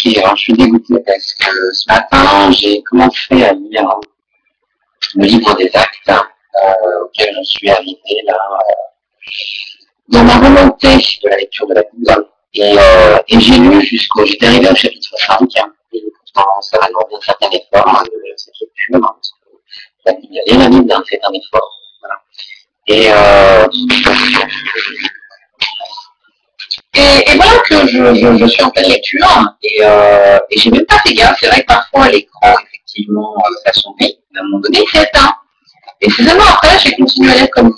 Ok, alors je suis dégoûtée parce que ce matin, j'ai commencé à lire le livre des actes auquel je suis arrivée là, dans ma volonté de la lecture de la Bible. Et j'ai lu j'étais arrivée au chapitre 5, et pourtant ça m'a demandé un certain effort de cette lecture, parce que la Bible, lire la Bible fait un effort. Voilà. Et, et voilà que je suis en pleine lecture et j'ai même pas fait gaffe. C'est vrai que parfois l'écran, effectivement, ça s'oublie, mais à un moment donné, il s'est éteint. Et finalement, après, j'ai continué à lire comme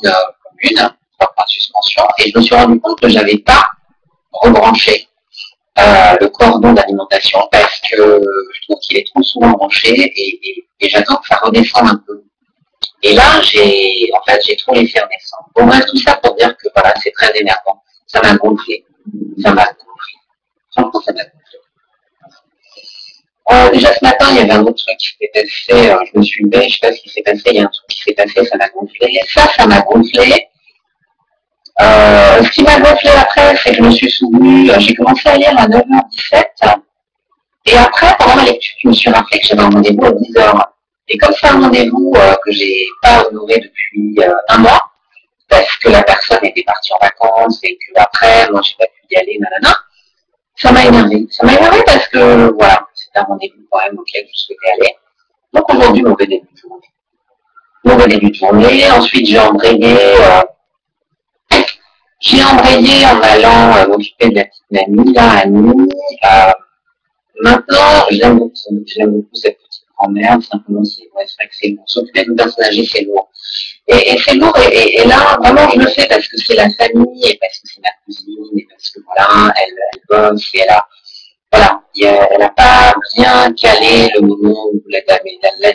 une, par suspension, et je me suis rendu compte que j'avais pas rebranché le cordon d'alimentation parce que je trouve qu'il est trop souvent branché et j'attends que ça redescende un peu. Et là, j'ai trop laissé redescendre. Bon, bref, tout ça pour dire que voilà, c'est très énervant. Ça m'a gonflé. Ça m'a gonflé. Franchement, ça m'a gonflé. Déjà ce matin, il y avait un autre truc qui s'est passé. Je me suis levée, je ne sais pas ce qui s'est passé. Il y a un truc qui s'est passé, ça m'a gonflé. Ça m'a gonflé. Ce qui m'a gonflé après, c'est que je me suis souvenue, j'ai commencé à lire à 9h17. Et après, pendant ma lecture, je me suis rappelé que j'avais un rendez-vous à 10h. Et comme c'est un rendez-vous que j'ai pas honoré depuis un mois, parce que la personne était partie en vacances et que après, moi, j'ai pas pu y aller, nanana, ça m'a énervé. Ça m'a énervé parce que, voilà, c'est un rendez-vous quand même auquel je souhaitais aller. Donc aujourd'hui, mauvais début de journée. Mauvais début de journée. Ensuite, j'ai embrayé en allant m'occuper de la petite mamie, là, Annie. Maintenant, j'aime beaucoup cette petite grand-mère, simplement, c'est vrai que c'est lourd. S'occuper d'une personne âgée, c'est lourd. Et c'est lourd, et là, vraiment, je le fais parce que c'est la famille, et parce que c'est ma cousine, et parce que voilà, elle bosse, et elle a pas bien calé le moment où l'aide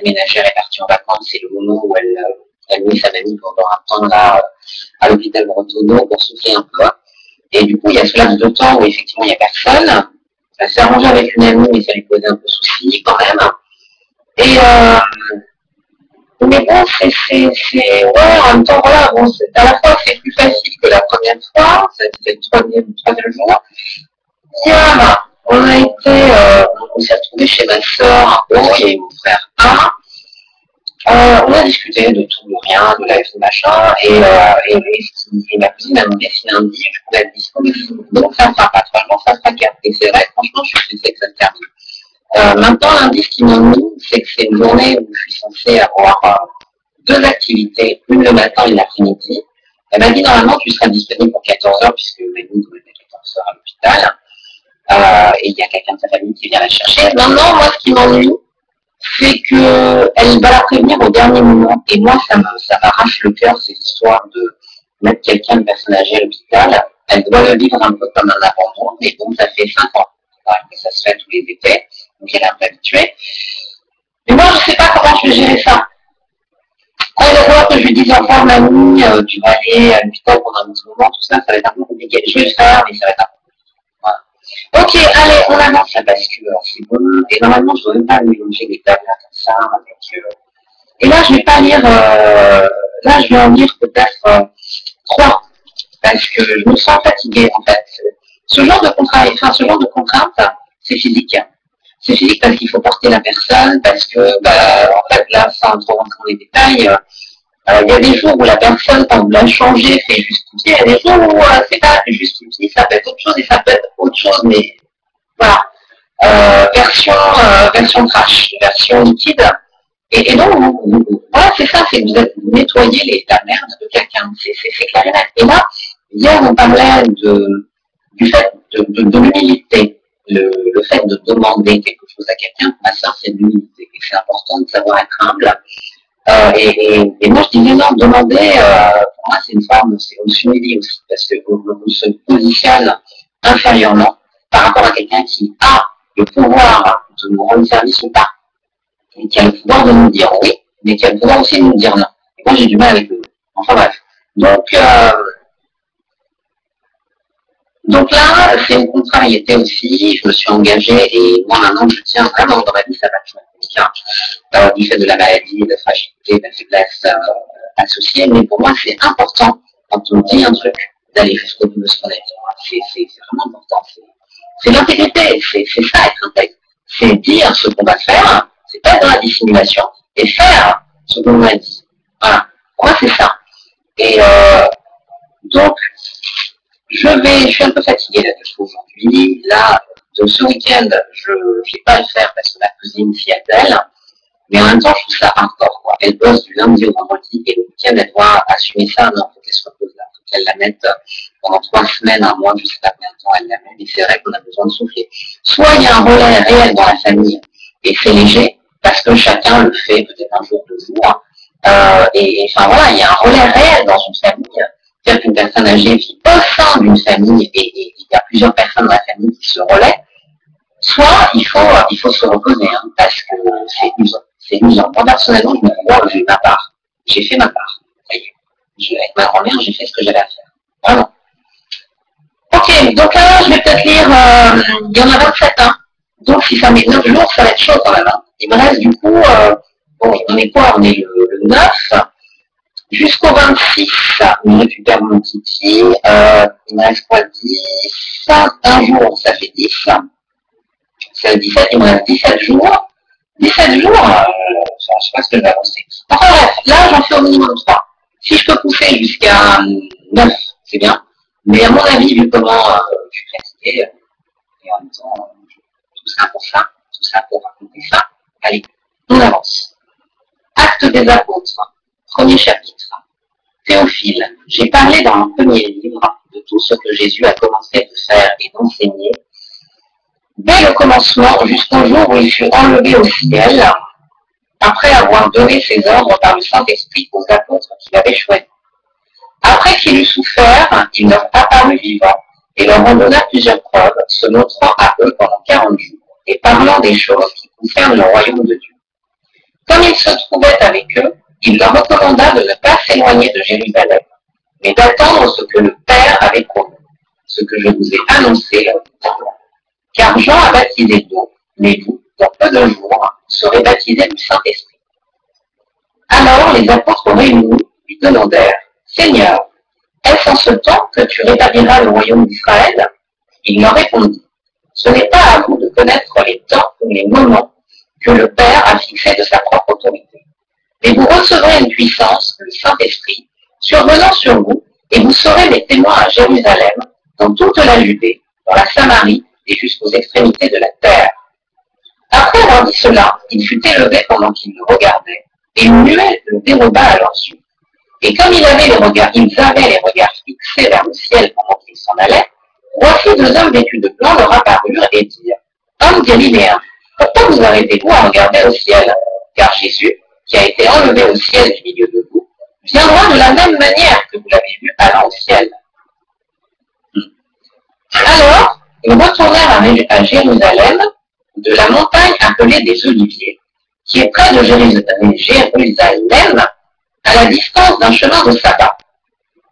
ménagère est partie en vacances, c'est le moment où elle met sa mamie pendant un temps là, à l'hôpital Bretonneau pour souffler un peu. Et du coup, il y a ce laps de temps où effectivement il n'y a personne. Ça s'est arrangé avec une amie, mais ça lui posait un peu souci quand même. Et mais bon, ouais, en même temps, voilà, bon, à la fois c'est plus facile que la première fois, c'était le troisième jour. Hier, on s'est retrouvés chez ma soeur en haut et mon frère A. On a discuté de tout, de rien, de la vie, machin, et ma cousine m'a demandé si lundi je pouvais être disponible. Donc ça fera pas 3 jours, ça fera 4. Et c'est vrai, franchement, je suis pressée que ça se termine. Maintenant, lundi, ce qui m'ennuie, c'est que c'est une journée où je suis censée avoir 2 activités, une le matin et une l'après-midi. Elle m'a dit normalement tu seras disponible pour 14h puisque ma nuit doit être à 14h à l'hôpital. Et il y a quelqu'un de sa famille qui vient la chercher. Maintenant, moi, ce qui m'ennuie, c'est qu'elle va la prévenir au dernier moment. Et moi, ça m'arrache le cœur, cette histoire de mettre quelqu'un de personne âgée à l'hôpital. Elle doit le vivre un peu comme un abandon, mais bon, ça fait 5 ans que ça se fait tous les étés, donc elle est un peu habituée. Mais moi, je ne sais pas comment je vais gérer ça. Quand il va falloir que je lui dise au revoir, mamie, tu vas aller à l'hôpital pendant un petit moment, tout ça, ça va être un peu compliqué. Je vais le faire, mais ça va être un peu compliqué. Voilà. Ok, allez, on avance là parce que c'est bon. Et normalement, je ne dois même pas mélanger les tables là comme ça. Et là, je ne vais pas lire. Là, je vais en lire peut-être 3 parce que je me sens fatiguée en fait. Ce genre de contrainte, c'est physique. C'est physique parce qu'il faut porter la personne, parce que, en fait, là, sans trop rentrer dans les détails, il y a des jours où la personne, quand vous la changez, fait juste pied. Il y a des jours où c'est pas juste pied, ça peut être autre chose et ça peut être autre chose, mais voilà. Version trash, version liquide. Et donc, voilà, c'est ça, c'est que vous nettoyez la merde de quelqu'un. C'est clair et net. Et là, hier, on parlait du fait de l'humilité. Le fait de demander quelque chose à quelqu'un, ça, c'est de l'humilité. Et c'est important de savoir être humble. Et moi, je disais non, demander, pour moi, c'est une forme, on s'humilie aussi, parce qu'on se positionne inférieurement par rapport à quelqu'un qui a le pouvoir de nous rendre service ou pas, et qui a le pouvoir de nous dire oui, mais qui a le pouvoir aussi de nous dire non. Et moi, j'ai du mal avec eux. Enfin bref. Donc là, c'est une contrariété aussi, je me suis engagée et moi maintenant je tiens vraiment dans ma vie, ça va être du fait de la maladie, de la fragilité, de la faiblesse associée, mais pour moi c'est important quand on dit un truc d'aller jusqu'au bout de ce qu'on a dit. C'est vraiment important, C'est l'intégrité, c'est ça être intègre. C'est dire ce qu'on va faire, c'est pas dans la dissimulation, et faire ce qu'on m'a dit. Voilà. Pour moi, c'est ça. Et donc, je suis un peu fatiguée là aujourd'hui. Là, donc ce week-end, je ne vais pas le faire parce que ma cousine s'y attelle. Mais en même temps, je trouve ça hardcore, quoi. Elle bosse du lundi au vendredi et le week-end, elle doit assumer ça. Non, il faut qu'elle se repose là. Il faut qu'elle la mette pendant 3 semaines, un mois, je ne sais pas combien de temps elle la met. Mais c'est vrai qu'on a besoin de souffler. Soit il y a un relais réel dans la famille et c'est léger parce que chacun le fait peut-être un jour, 2 jours. Et enfin voilà, il y a un relais réel dans une famille. C'est-à-dire qu'une personne âgée vit au sein d'une famille et il y a plusieurs personnes dans la famille qui se relaient. Soit il faut se reposer, hein, parce que c'est usant. C'est usant. Moi, personnellement, je me vois, j'ai ma part. J'ai fait ma part. Avec ma grand-mère, j'ai fait ce que j'avais à faire. Vraiment. Ok, donc là, je vais peut-être lire, il y en a 27, hein. Donc si ça met 9 jours, ça va être chaud quand même. Hein. Il me reste du coup, bon, on est quoi? On est le 9. Jusqu'au 26, je récupère mon kiki. Il me reste quoi? 10. Un jour, ça fait 10. C'est 17, il me reste 17 jours. 17 jours, je ne sais pas ce que je vais avancer. Enfin bref, là, j'en fais au minimum 3. Si je peux pousser jusqu'à 9, c'est bien. Mais à mon avis, vu comment je suis fatiguée, et en même temps, tout ça pour ça, tout ça pour raconter ça, allez, on avance. Actes des apôtres, premier chapitre. Théophile, j'ai parlé dans mon premier livre de tout ce que Jésus a commencé de faire et d'enseigner dès le commencement jusqu'au jour où il fut enlevé au ciel, après avoir donné ses ordres par le Saint-Esprit aux apôtres qu'il avait choisis. Après qu'il eut souffert, il leur apparut vivant et leur en donna plusieurs preuves, se montrant à eux pendant 40 jours et parlant des choses qui concernent le royaume de Dieu. Comme il se trouvait avec eux, il leur recommanda de ne pas s'éloigner de Jérusalem, mais d'attendre ce que le Père avait promis, ce que je vous ai annoncé là. Car Jean a baptisé d'eau, mais vous, dans peu de jours, serez baptisés du Saint-Esprit. Alors les apôtres réunis lui demandèrent, Seigneur, est-ce en ce temps que tu rétabliras le royaume d'Israël? Il leur répondit, ce n'est pas à vous de connaître les temps ou les moments que le Père a fixés de sa propre autorité. Mais vous recevrez une puissance, le Saint-Esprit, survenant sur vous, et vous serez mes témoins à Jérusalem, dans toute la Judée, dans la Samarie, et jusqu'aux extrémités de la terre. Après avoir dit cela, il fut élevé pendant qu'ils le regardaient, et une nuée le déroba à leurs yeux. Et comme ils avaient les regards fixés vers le ciel pendant qu'ils s'en allaient, voici 2 hommes vêtus de blanc leur apparurent et dirent, Hommes galiléens, pourquoi vous arrêtez-vous à regarder au ciel? Car Jésus, qui a été enlevé au ciel du milieu de vous, viendra de la même manière que vous l'avez vu allant au ciel. Alors, ils retournèrent à Jérusalem, de la montagne appelée des Oliviers, qui est près de Jérusalem, à la distance d'un chemin de sabbat.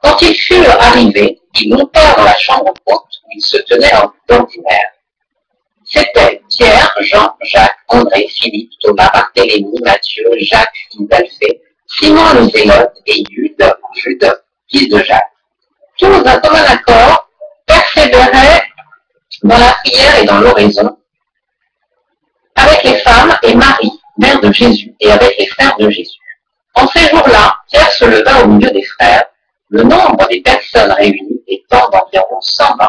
Quand ils furent arrivés, ils montèrent dans la chambre haute où ils se tenaient d'ordinaire. C'étaient Pierre, Jean, Jacques, André, Philippe, Thomas, Barthélemy, Matthieu, Jacques, fils d'Alphée, Simon le Zélote et Jude, fils de Jacques. Tous d'un commun accord persévéraient dans la prière et dans l'oraison, avec les femmes et Marie, mère de Jésus, et avec les frères de Jésus. En ces jours-là, Pierre se leva au milieu des frères, le nombre des personnes réunies étant d'environ 120.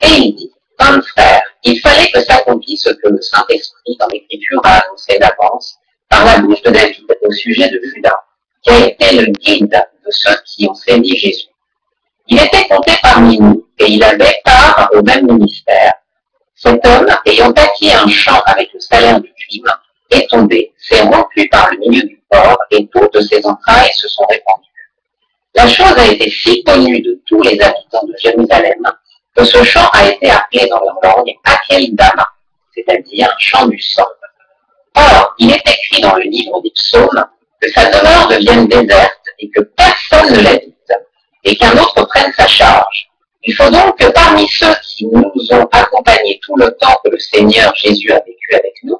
Et il dit, Hommes frères, il fallait que s'accomplisse ce que le Saint-Esprit dans l'Écriture a annoncé d'avance par la bouche de David au sujet de Judas, qui a été le guide de ceux qui ont saisi Jésus. Il était compté parmi nous, et il avait part au même ministère. Cet homme, ayant acquis un champ avec le salaire du crime, est tombé, s'est rompu par le milieu du corps, et toutes ses entrailles se sont répandues. La chose a été si connue de tous les habitants de Jérusalem, que ce champ a été appelé dans leur langue Akeldama, c'est-à-dire champ du sang. Or, il est écrit dans le livre des psaumes que sa demeure devienne déserte et que personne ne l'habite, et qu'un autre prenne sa charge. Il faut donc que parmi ceux qui nous ont accompagnés tout le temps que le Seigneur Jésus a vécu avec nous,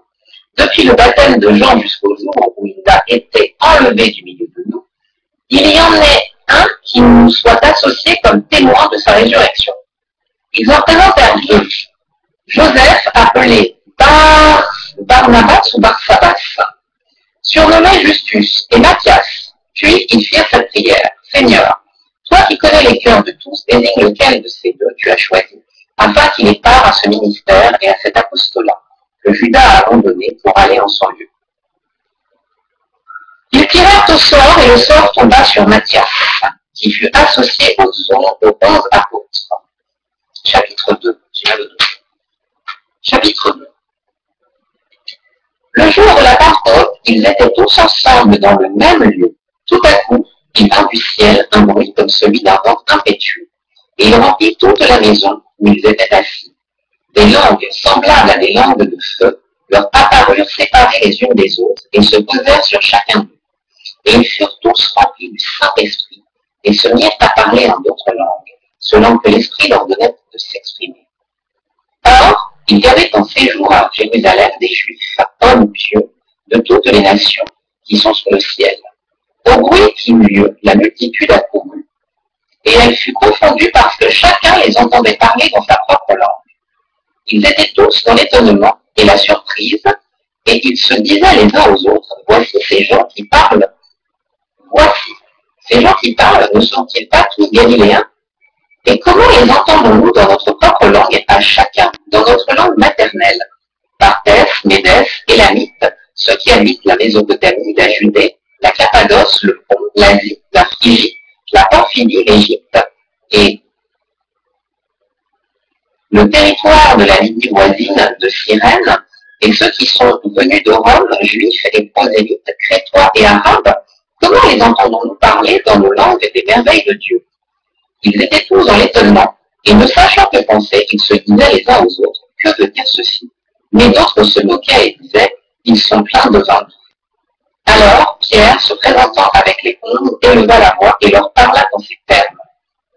depuis le baptême de Jean jusqu'au jour où il a été enlevé du milieu de nous, il y en ait un qui nous soit associé comme témoin de sa résurrection. Ils en présentèrent 2. Joseph, appelé Barnabas ou Barsabas, surnommé Justus, et Matthias. Puis ils firent cette prière. Seigneur, toi qui connais les cœurs de tous, désigne lequel de ces deux tu as choisi, afin qu'il ait part à ce ministère et à cet apostolat que Judas a abandonné pour aller en son lieu. Ils tirèrent au sort et le sort tomba sur Matthias, qui fut associé aux 11 apôtres. Chapitre 2. Chapitre 2. Le jour de la Pentecôte, ils étaient tous ensemble dans le même lieu. Tout à coup, il vint du ciel un bruit comme celui d'un vent impétueux, et il remplit toute la maison où ils étaient assis. Des langues semblables à des langues de feu leur apparurent séparées les unes des autres et se posèrent sur chacun d'eux. Et ils furent tous remplis du Saint-Esprit et se mirent à parler en d'autres langues, selon que l'Esprit leur donnait de s'exprimer. Or, il y avait en séjour à Jérusalem des Juifs, hommes pieux, de toutes les nations qui sont sous le ciel. Au bruit qui eut lieu, la multitude accourut, et elle fut confondue parce que chacun les entendait parler dans sa propre langue. Ils étaient tous dans l'étonnement et la surprise, et ils se disaient les uns aux autres, voici ces gens qui parlent, ne sont-ils pas tous galiléens? Et comment les entendons-nous dans notre propre langue à chacun, dans notre langue maternelle? Parthes, Médès, Élamites, ceux qui habitent la Mésopotamie, la Judée, la Cappadoce, le Pont, l'Asie, la Phrygie, la Pamphylie, l'Égypte et le territoire de la Lydie voisine de Cyrène, et ceux qui sont venus de Rome, juifs et prosélytes, crétois et arabes, comment les entendons-nous parler dans nos langues des merveilles de Dieu? Ils étaient tous dans l'étonnement, et ne sachant que penser, ils se disaient les uns aux autres, que veut dire ceci? Mais d'autres se moquaient et disaient, ils sont pleins de vin. Alors, Pierre, se présentant avec les 11, éleva la voix et leur parla dans ces termes.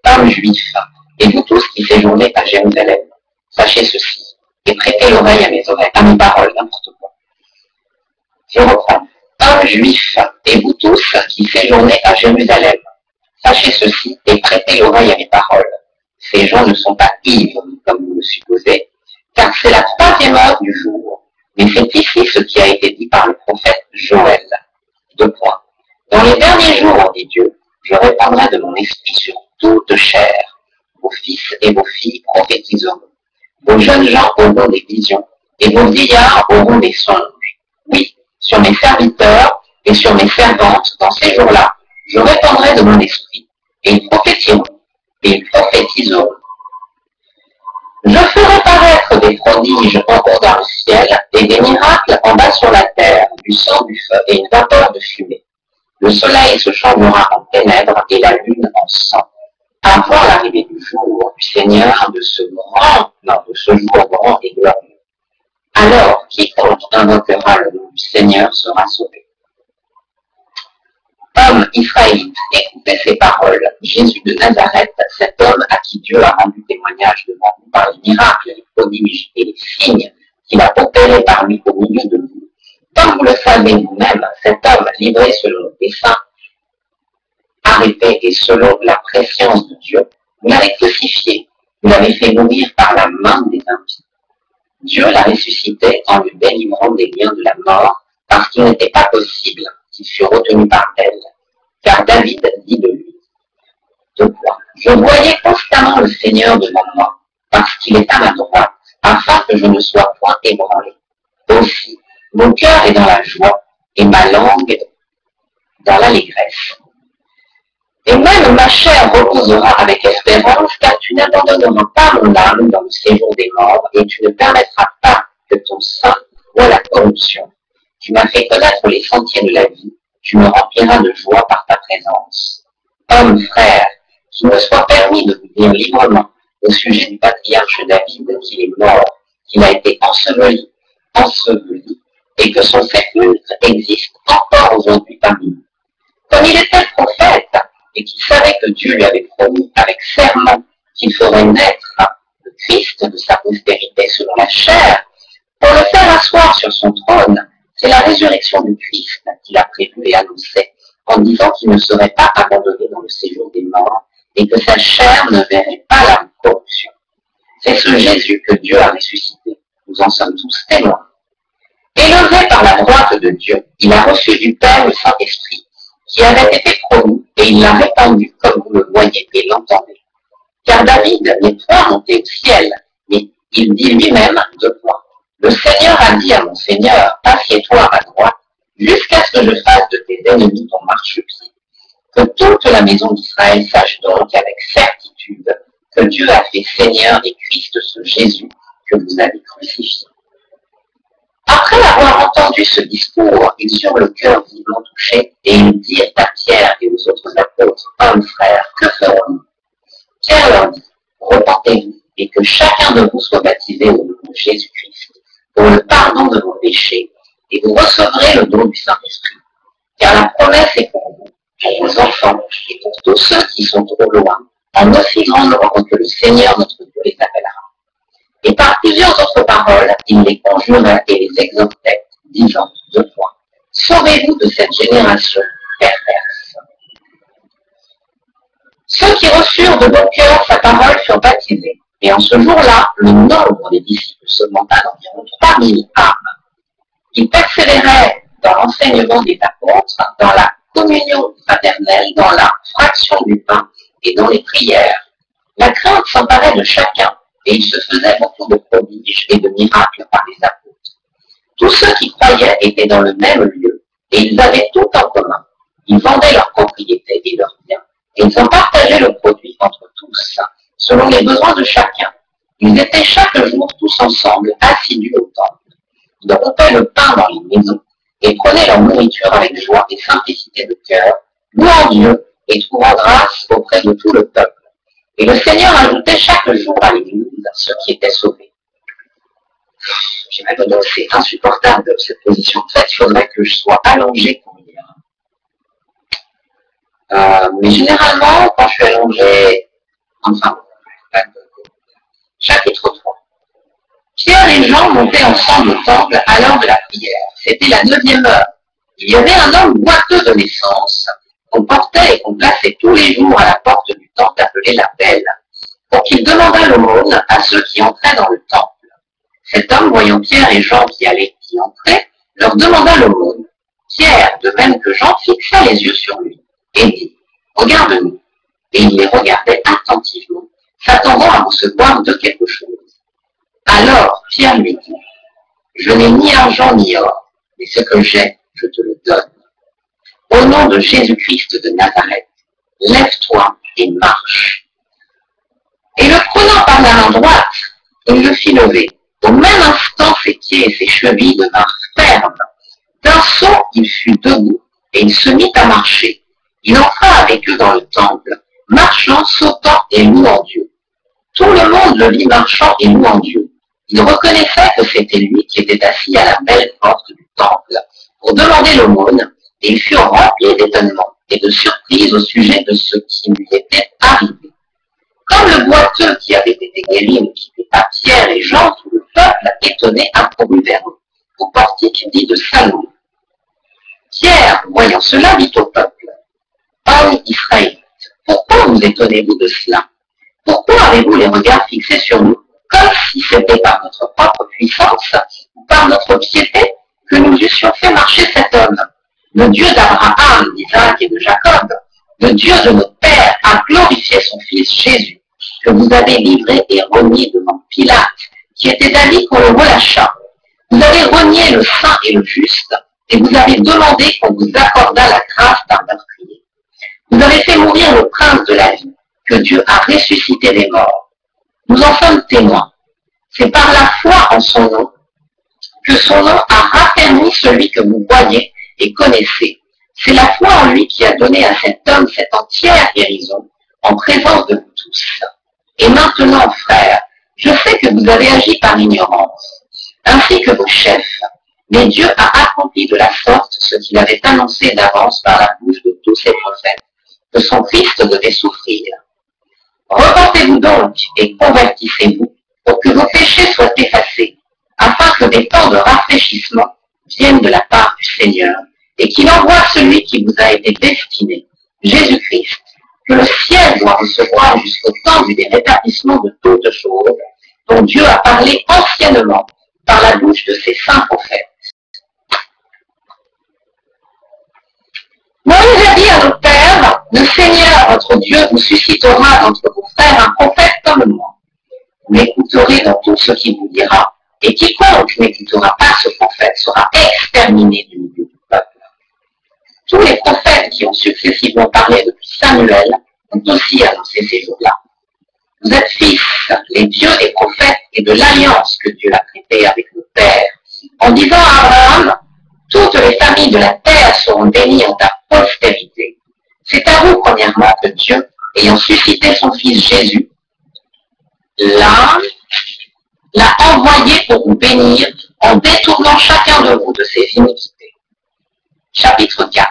Hommes juifs, et vous tous qui séjournez à Jérusalem, sachez ceci, et prêtez l'oreille à mes paroles, n'importe quoi. Je reprends. Hommes juifs, et vous tous qui séjournez à Jérusalem, sachez ceci, et prêtez l'oreille à mes paroles. Ces gens ne sont pas ivres, comme vous le supposez, car c'est la 3e heure du jour. Mais c'est ici ce qui a été dit par le prophète Joël. 2 points. Dans les derniers jours, dit Dieu, je répandrai de mon esprit sur toute chair. Vos fils et vos filles prophétiseront. Vos jeunes gens auront des visions, et vos vieillards auront des songes. Oui, sur mes serviteurs et sur mes servantes, dans ces jours-là, je répandrai de mon esprit, et ils prophétiseront, Je ferai paraître des prodiges en haut dans le ciel et des miracles en bas sur la terre, du sang, du feu et une vapeur de fumée. Le soleil se changera en ténèbres et la lune en sang, avant l'arrivée du jour du Seigneur, de ce jour grand et glorieux. Alors, quiconque invoquera le nom du Seigneur sera sauvé. Hommes israélites, écoutez ces paroles. Jésus de Nazareth, cet homme à qui Dieu a rendu témoignage devant vous par les miracles, les prodiges et les signes qu'il a opérés par lui au milieu de vous. Comme vous le savez vous-même, cet homme, livré selon le dessein, arrêté et selon la prescience de Dieu, vous l'avez crucifié, vous l'avez fait mourir par la main des impies. Dieu l'a ressuscité en le délivrant des liens de la mort, parce qu'il n'était pas possible qu'il fût retenu par elle. Car David dit de lui, je voyais constamment le Seigneur devant moi, parce qu'il est à ma droite, afin que je ne sois point ébranlé. Aussi, mon cœur est dans la joie, et ma langue dans l'allégresse. Et même ma chair reposera avec espérance, car tu n'abandonneras pas mon âme dans le séjour des morts, et tu ne permettras pas que ton sein voie la corruption. Tu m'as fait connaître les sentiers de la vie, tu me rempliras de joie par ta présence. Homme, frère, qu'il me soit permis de vous dire librement au sujet du patriarche David qu'il est mort, qu'il a été enseveli, et que son sépulcre existe encore aujourd'hui parmi nous. Comme il était prophète, et qu'il savait que Dieu lui avait promis avec serment qu'il ferait naître le Christ de sa postérité selon la chair, pour le faire asseoir sur son trône, c'est la résurrection du Christ qu'il a prévu et annoncé, en disant qu'il ne serait pas abandonné dans le séjour des morts, et que sa chair ne verrait pas la corruption. C'est ce Jésus que Dieu a ressuscité, Nous en sommes tous témoins. Élevé par la droite de Dieu, il a reçu du Père le Saint-Esprit, qui avait été promis, et il l'a répandu comme vous le voyez et l'entendez. Car David n'est point monté au ciel, mais il dit lui-même deux points. Le Seigneur a dit à mon Seigneur, assieds-toi à ma droite, jusqu'à ce que je fasse de tes ennemis ton marchepied. Que toute la maison d'Israël sache donc avec certitude que Dieu a fait Seigneur et Christ ce Jésus que vous avez crucifié. Après avoir entendu ce discours, ils eurent le cœur vivement touché, et ils dirent à Pierre et aux autres apôtres, hommes frères, que ferons-nous? Pierre leur dit, repentez-vous, et que chacun de vous soit baptisé au nom de Jésus-Christ, pour le pardon de vos péchés, et vous recevrez le don du Saint-Esprit. Car la promesse est pour vous, pour vos enfants, et pour tous ceux qui sont trop loin, en aussi grand nombre que le Seigneur notre Dieu les appellera. Et par plusieurs autres paroles, il les conjurait et les exhortait, disant deux points. Sauvez-vous de cette génération perverse. Ceux qui reçurent de bon cœur sa parole furent baptisés. Et en ce jour-là, le nombre des disciples s'augmenta d'environ 3000 âmes. Ils persévéraient dans l'enseignement des apôtres, dans la communion fraternelle, dans la fraction du pain et dans les prières. La crainte s'emparait de chacun, et il se faisait beaucoup de prodiges et de miracles par les apôtres. Tous ceux qui croyaient étaient dans le même lieu, et ils avaient tout en commun. Ils vendaient leurs propriétés et leurs biens, et ils en partageaient le produit entre tous, selon les besoins de chacun. Ils étaient chaque jour tous ensemble, assidus au temple. Ils rompaient le pain dans les maisons, et prenaient leur nourriture avec joie et simplicité de cœur, louant Dieu et trouvant grâce auprès de tout le peuple. Et le Seigneur ajoutait chaque jour à l'Église ceux qui étaient sauvés. J'imagine donc c'est insupportable cette position. En fait, il faudrait que je sois allongé pour lire. Mais généralement, quand je suis allongé, chapitre 3. Pierre et Jean montaient ensemble au temple à l'heure de la prière. C'était la 9e heure. Il y avait un homme boiteux de naissance qu'on portait et qu'on plaçait tous les jours à la porte du temple appelé la Belle, pour qu'il demandât l'aumône à ceux qui entraient dans le temple. Cet homme, voyant Pierre et Jean qui entraient, leur demanda l'aumône. Pierre, de même que Jean, fixa les yeux sur lui et dit, regarde-nous. Et il les regardait attentivement, s'attendant à recevoir de quelque chose. Alors Pierre lui dit, je n'ai ni argent ni or, mais ce que j'ai, je te le donne. Au nom de Jésus-Christ de Nazareth, lève-toi et marche. Et le prenant par la main droite, il le fit lever. Au même instant, ses pieds et ses chevilles devinrent fermes. D'un saut, il fut debout et il se mit à marcher. Il entra avec eux dans le temple, marchant, sautant et louant Dieu. Tout le monde le vit marchant et louant Dieu. Il reconnaissait que c'était lui qui était assis à la belle porte du temple pour demander l'aumône, et ils furent remplis d'étonnement et de surprise au sujet de ce qui lui était arrivé. Comme le boiteux qui avait été guéri ne quittait pas Pierre et Jean, tout le peuple étonné accourut vers eux, au portique dit de Salomon. Pierre, voyant cela, dit au peuple, « Hommes israélites, pourquoi vous étonnez-vous de cela? Pourquoi avez-vous les regards fixés sur nous, comme si c'était par notre propre puissance ou par notre piété que nous eussions fait marcher cet homme? Le Dieu d'Abraham, d'Isaac et de Jacob, le Dieu de nos pères, a glorifié son Fils Jésus, que vous avez livré et renié devant Pilate, qui était d'avis qu'on le relâchât. Vous avez renié le saint et le juste, et vous avez demandé qu'on vous accordât la grâce d'un meurtrier. Vous avez fait mourir le prince de la vie, que Dieu a ressuscité des morts. Nous en sommes témoins. C'est par la foi en son nom que son nom a raffermi celui que vous voyez et connaissez. C'est la foi en lui qui a donné à cet homme cette entière guérison en présence de vous tous. Et maintenant, frères, je sais que vous avez agi par ignorance, ainsi que vos chefs, mais Dieu a accompli de la sorte ce qu'il avait annoncé d'avance par la bouche de tous ses prophètes, que son Christ devait souffrir. Repentez-vous donc et convertissez-vous pour que vos péchés soient effacés, afin que des temps de rafraîchissement viennent de la part du Seigneur, et qu'il envoie celui qui vous a été destiné, Jésus-Christ, que le ciel doit recevoir jusqu'au temps du rétablissement de toutes choses, dont Dieu a parlé anciennement par la bouche de ses saints prophètes. Moïse a dit à nos pères, le Seigneur, votre Dieu, vous suscitera d'entre vos frères un prophète comme moi. Vous l'écouterez dans tout ce qu'il vous dira, et quiconque n'écoutera pas ce prophète sera exterminé du milieu du peuple. Tous les prophètes qui ont successivement parlé depuis Samuel ont aussi annoncé ces jours-là. Vous êtes fils, les dieux des prophètes et de l'alliance que Dieu a traitée avec nos pères, en disant à Abraham, toutes les familles de la terre seront bénies en ta postérité. C'est à vous, premièrement, que Dieu, ayant suscité son fils Jésus, l'a envoyé pour vous bénir en détournant chacun de vous de ses iniquités. Chapitre 4.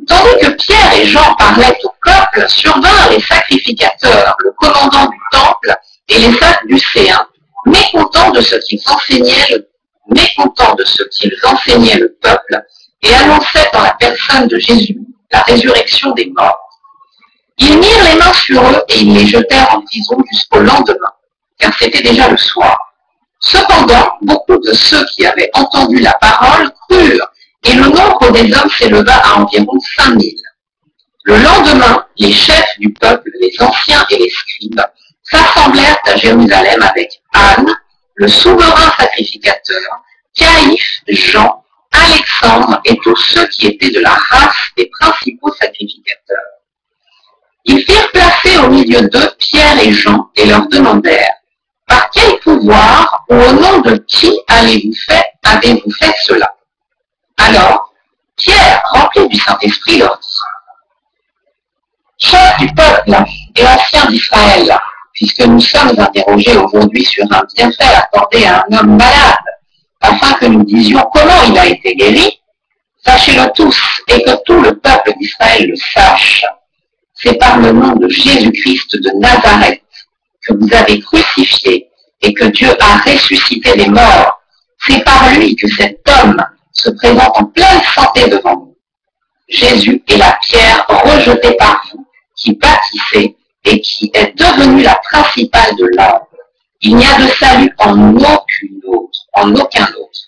Tandis que Pierre et Jean parlaient au peuple, survinrent les sacrificateurs, le commandant du temple et les Sadducéens, mécontents de ce qu'ils enseignaient le peuple et annonçaient en la personne de Jésus la résurrection des morts. Ils mirent les mains sur eux et ils les jetèrent en prison jusqu'au lendemain, car c'était déjà le soir. Cependant, beaucoup de ceux qui avaient entendu la parole crurent, et le nombre des hommes s'éleva à environ 5000. Le lendemain, les chefs du peuple, les anciens et les scribes, s'assemblèrent à Jérusalem avec Anne, le souverain sacrificateur, Caïphe, Jean, Alexandre et tous ceux qui étaient de la race des principaux sacrificateurs. Ils firent placer au milieu d'eux Pierre et Jean et leur demandèrent, « Par quel pouvoir ou au nom de qui avez-vous fait cela ?» Alors, Pierre, rempli du Saint-Esprit, leur dit, « Chefs du peuple et anciens d'Israël, puisque nous sommes interrogés aujourd'hui sur un bienfait accordé à un homme malade, afin que nous disions comment il a été guéri, sachez-le tous et que tout le peuple d'Israël le sache. C'est par le nom de Jésus-Christ de Nazareth que vous avez crucifié et que Dieu a ressuscité les morts. C'est par lui que cet homme se présente en pleine santé devant vous. Jésus est la pierre rejetée par vous, qui bâtissez et qui est devenue la principale de l'angle. Il n'y a de salut en aucun autre.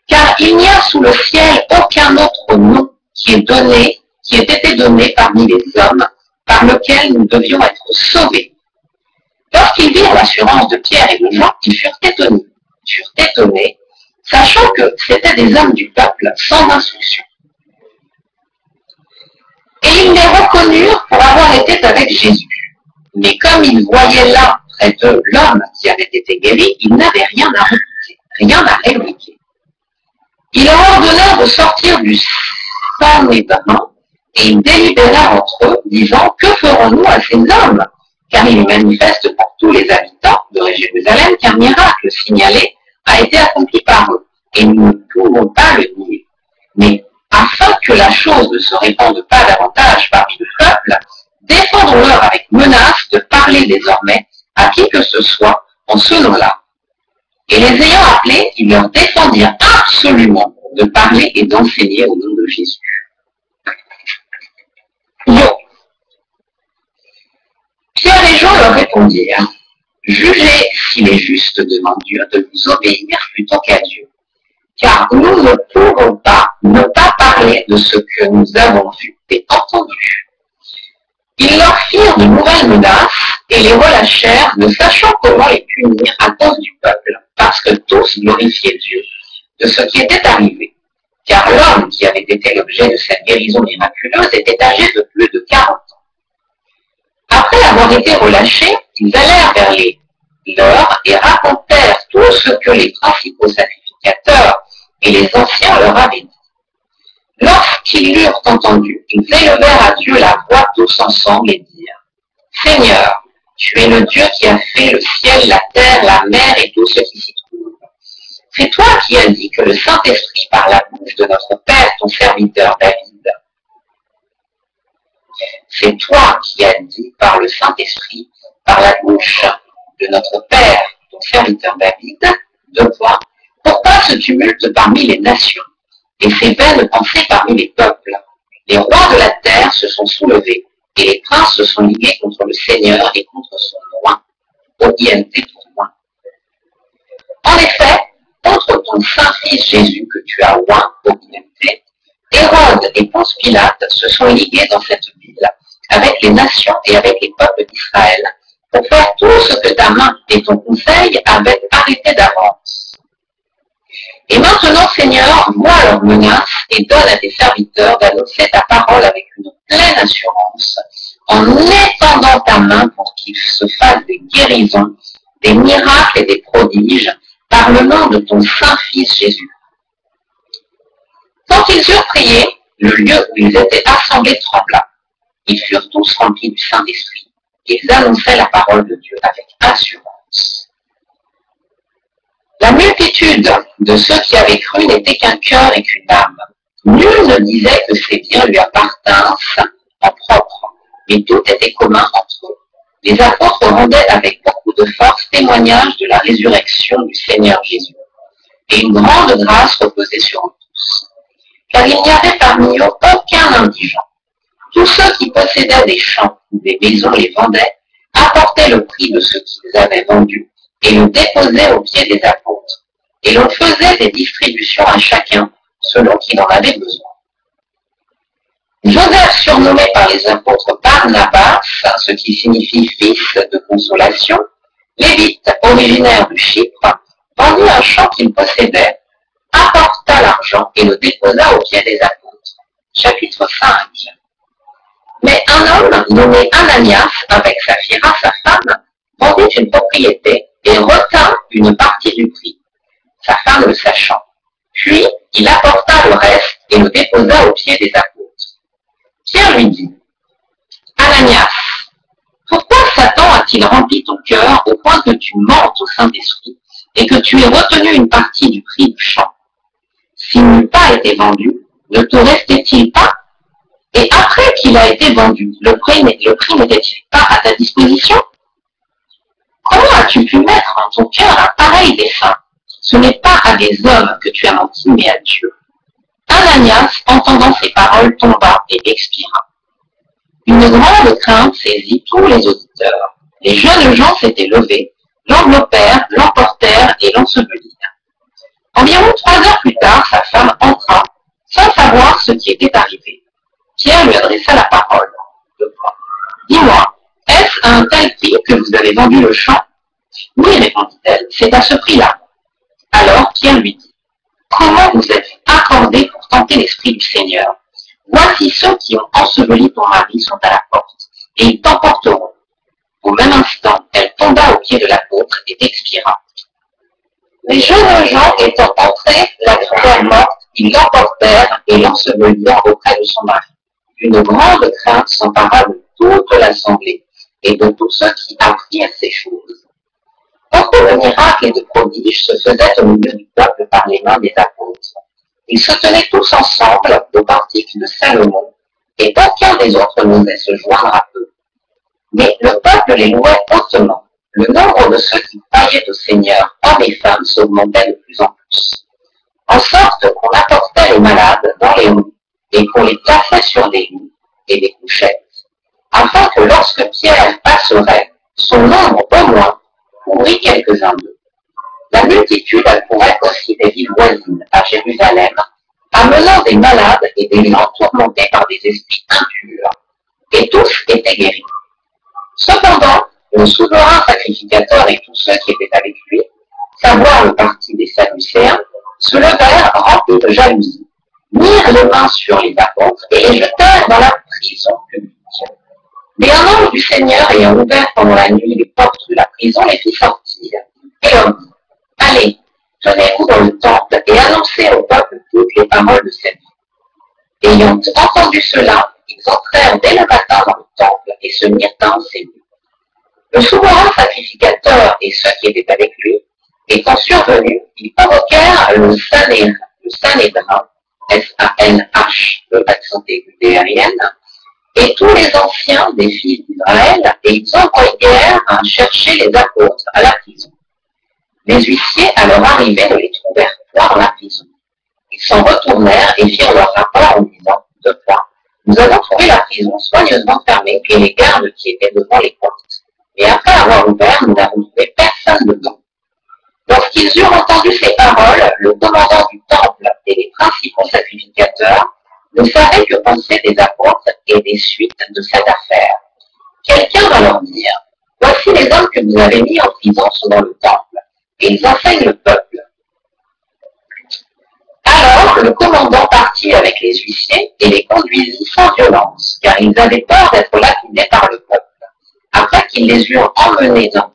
Car il n'y a sous le ciel aucun autre nom qui ait été donné parmi les hommes, par lequel nous devions être sauvés. Lorsqu'ils virent l'assurance de Pierre et de Jean, ils furent étonnés, sachant que c'étaient des hommes du peuple sans instruction. Et ils les reconnurent pour avoir été avec Jésus. Mais comme ils voyaient là, près d'eux, l'homme qui avait été guéri, ils n'avaient rien à répliquer. Ils leur ordonnèrent de sortir du Sanhédrin et ils délibérèrent entre eux, disant, que ferons-nous à ces hommes? Car il est manifeste pour tous les habitants de Jérusalem qu'un miracle signalé a été accompli par eux, et nous ne pouvons pas le nier. Mais afin que la chose ne se répande pas davantage parmi le peuple, défendons-leur avec menace de parler désormais à qui que ce soit en ce nom-là. Et les ayant appelés, ils leur défendirent absolument de parler et d'enseigner au nom de Jésus. Pierre et Jean leur répondirent, « Jugez s'il est juste devant Dieu de vous obéir plutôt qu'à Dieu, car nous ne pouvons pas ne pas parler de ce que nous avons vu et entendu. » Ils leur firent de nouvelles menaces et les relâchèrent, ne sachant comment les punir à cause du peuple, parce que tous glorifiaient Dieu de ce qui était arrivé. Car l'homme qui avait été l'objet de cette guérison miraculeuse était âgé de plus de 40 ans. Après avoir été relâchés, ils allèrent vers les leurs et racontèrent tout ce que les principaux sacrificateurs et les anciens leur avaient dit. Lorsqu'ils l'eurent entendu, ils élevèrent à Dieu la voix tous ensemble et dirent, « Seigneur, tu es le Dieu qui a fait le ciel, la terre, la mer et tout ce qui s'y trouve. C'est toi qui as dit que le Saint-Esprit par la bouche de notre Père, ton serviteur David. C'est toi qui as dit par le Saint-Esprit, par la bouche de notre Père, ton serviteur David, pourquoi ce tumulte parmi les nations et ces vaines pensées parmi les peuples? Les rois de la terre se sont soulevés et les princes se sont ligués contre le Seigneur et contre son roi. OINT pour moi. En effet, fils Jésus que tu as oint pour l'humanité, Hérode et Ponce Pilate se sont ligués dans cette ville avec les nations et avec les peuples d'Israël pour faire tout ce que ta main et ton conseil avaient arrêté d'avance. Et maintenant, Seigneur, vois leurs menaces et donne à tes serviteurs d'annoncer ta parole avec une pleine assurance, en étendant ta main pour qu'ils se fassent des guérisons, des miracles et des prodiges par le nom de ton Saint-Fils Jésus. Quand ils eurent prié, le lieu où ils étaient assemblés trembla. Ils furent tous remplis du Saint-Esprit. Ils annonçaient la parole de Dieu avec assurance. La multitude de ceux qui avaient cru n'était qu'un cœur et qu'une âme. Nul ne disait que ses biens lui appartinssent en propre, mais tout était commun entre eux. Les apôtres rendaient avec beaucoup de force témoignage de la résurrection du Seigneur Jésus. Et une grande grâce reposait sur eux tous. Car il n'y avait parmi eux aucun indigent. Tous ceux qui possédaient des champs ou des maisons les vendaient, apportaient le prix de ce qu'ils avaient vendu et le déposaient aux pieds des apôtres. Et l'on faisait des distributions à chacun selon qu'il en avait besoin. Joseph, surnommé par les apôtres Barnabas, ce qui signifie fils de consolation, lévite originaire de Chypre, vendit un champ qu'il possédait, apporta l'argent et le déposa aux pieds des apôtres. Chapitre 5. Mais un homme nommé Ananias, avec Saphira, sa femme, vendit une propriété et retint une partie du prix, sa femme le sachant. Puis il apporta le reste et le déposa aux pieds des apôtres. Pierre lui dit, Ananias, pourquoi Satan a-t-il rempli ton cœur au point que tu mentes au Saint-Esprit et que tu aies retenu une partie du prix du champ? S'il n'eût pas été vendu, ne te restait-il pas? Et après qu'il a été vendu, le prix n'était-il pas à ta disposition? Comment as-tu pu mettre en ton cœur un pareil dessein? Ce n'est pas à des hommes que tu as menti, mais à Dieu. Ananias, entendant ces paroles, tomba et expira. Une grande crainte saisit tous les auditeurs. Les jeunes gens s'étaient levés, l'enveloppèrent, l'emportèrent et l'ensevelirent. Environ 3 heures plus tard, sa femme entra, sans savoir ce qui était arrivé. Pierre lui adressa la parole. Dis-moi, est-ce à un tel prix que vous avez vendu le champ? Oui, répondit-elle, c'est à ce prix-là. Alors Pierre lui dit, comment vous êtes accordé pour tenter l'Esprit du Seigneur? Voici ceux qui ont enseveli ton mari sont à la porte, et ils t'emporteront. Au même instant, elle tomba aux pieds de l'apôtre et expira. Les jeunes gens étant entrés, la trouvèrent morte, ils l'emportèrent et l'ensevelirent auprès de son mari. Une grande crainte s'empara de toute l'assemblée et de tous ceux qui apprirent ces choses. Beaucoup de miracles et de prodiges se faisaient au milieu du peuple par les mains des apôtres. Ils se tenaient tous ensemble au portique de Salomon, et aucun des autres n'osait se joindre à eux. Mais le peuple les louait hautement. Le nombre de ceux qui croyaient au Seigneur, hommes et femmes, s'augmentait de plus en plus. En sorte qu'on apportait les malades dans les rues, et qu'on les plaçait sur des lits et des couchettes, afin que lorsque Pierre passerait, son nombre au moins couvrit quelques-uns d'eux. La multitude accourait aussi des villes voisines à Jérusalem, amenant des malades et des gens tourmentés par des esprits impurs, et tous étaient guéris. Cependant, le souverain sacrificateur et tous ceux qui étaient avec lui, savoir le parti des Sadducéens, se levèrent remplis de jalousie, mirent les mains sur les apôtres et les jetèrent dans la prison publique. Mais un ange du Seigneur ayant ouvert pendant la nuit les portes de la prison les fit sortir, et leur dit, allez, tenez-vous dans le temple et annoncez au peuple toutes les paroles de cette vie. Ayant entendu cela, ils entrèrent dès le matin dans le temple et se mirent à enseigner. Le souverain sacrificateur et ceux qui étaient avec lui, étant survenus, ils convoquèrent le Sanhédrin, S-A-N-H, le accent aigu aérienne, et tous les anciens des fils d'Israël, et ils envoyèrent chercher les apôtres à la prison. Les huissiers, à leur arrivée, ne les trouvèrent point dans la prison. Ils s'en retournèrent et firent leur rapport en disant, nous avons trouvé la prison soigneusement fermée et les gardes qui étaient devant les portes. Et après avoir ouvert, nous n'avons trouvé personne dedans. Lorsqu'ils eurent entendu ces paroles, le commandant du sacrificateurs ne savaient que penser des apôtres et des suites de cette affaire. Quelqu'un va leur dire, voici les hommes que vous avez mis en prison sont dans le temple, et ils enseignent le peuple. Alors, le commandant partit avec les huissiers et les conduisit sans violence, car ils avaient peur d'être lapidés par le peuple. Après qu'ils les eurent amenés en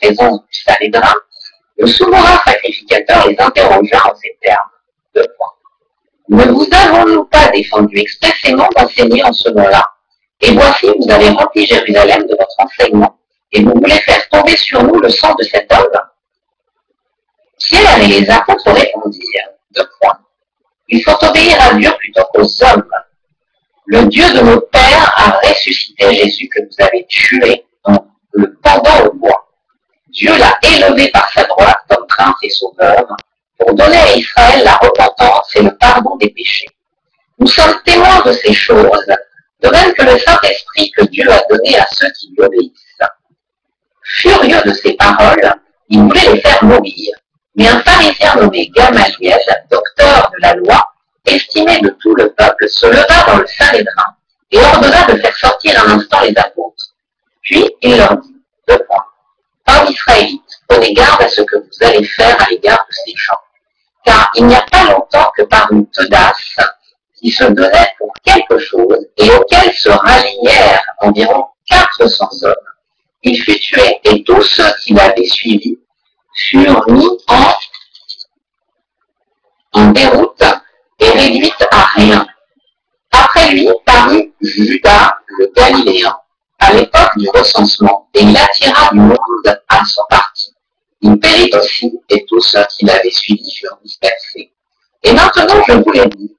présence du Sanhédrin, le souverain sacrificateur les interrogea en ces termes. Deux points. Ne vous avons-nous pas défendu expressément d'enseigner en ce nom-là? Et voici, vous avez rempli Jérusalem de votre enseignement, et vous voulez faire tomber sur nous le sang de cet homme? Pierre et les apôtres répondirent. Deux points. Il faut obéir à Dieu plutôt qu'aux hommes. Le Dieu de nos pères a ressuscité Jésus que vous avez tué en le pendant au bois. Dieu l'a élevé par sa droite comme prince et sauveur pour donner à Israël la repentance et le pardon des péchés. Nous sommes témoins de ces choses, de même que le Saint-Esprit que Dieu a donné à ceux qui lui obéissent. Furieux de ces paroles, il voulait les faire mourir. Mais un pharisien nommé Gamaliel, docteur de la loi, estimé de tout le peuple, se leva dans le Sanhédrin et ordonna de faire sortir un instant les apôtres. Puis il leur dit, deux points. Hommes israélites, prenez garde à ce que vous allez faire à l'égard de ces gens. Car il n'y a pas longtemps que parmi Teudas, qui se donnait pour quelque chose et auquel se rallièrent environ 400 hommes, il fut tué et tous ceux qui l'avaient suivi furent mis en déroute et réduite à rien. Après lui parut Judas le Galiléen, à l'époque du recensement, et il attira du monde à son parti. Il périt aussi, et tous ceux qui l'avaient suivi furent dispersés. Et maintenant je vous le dis,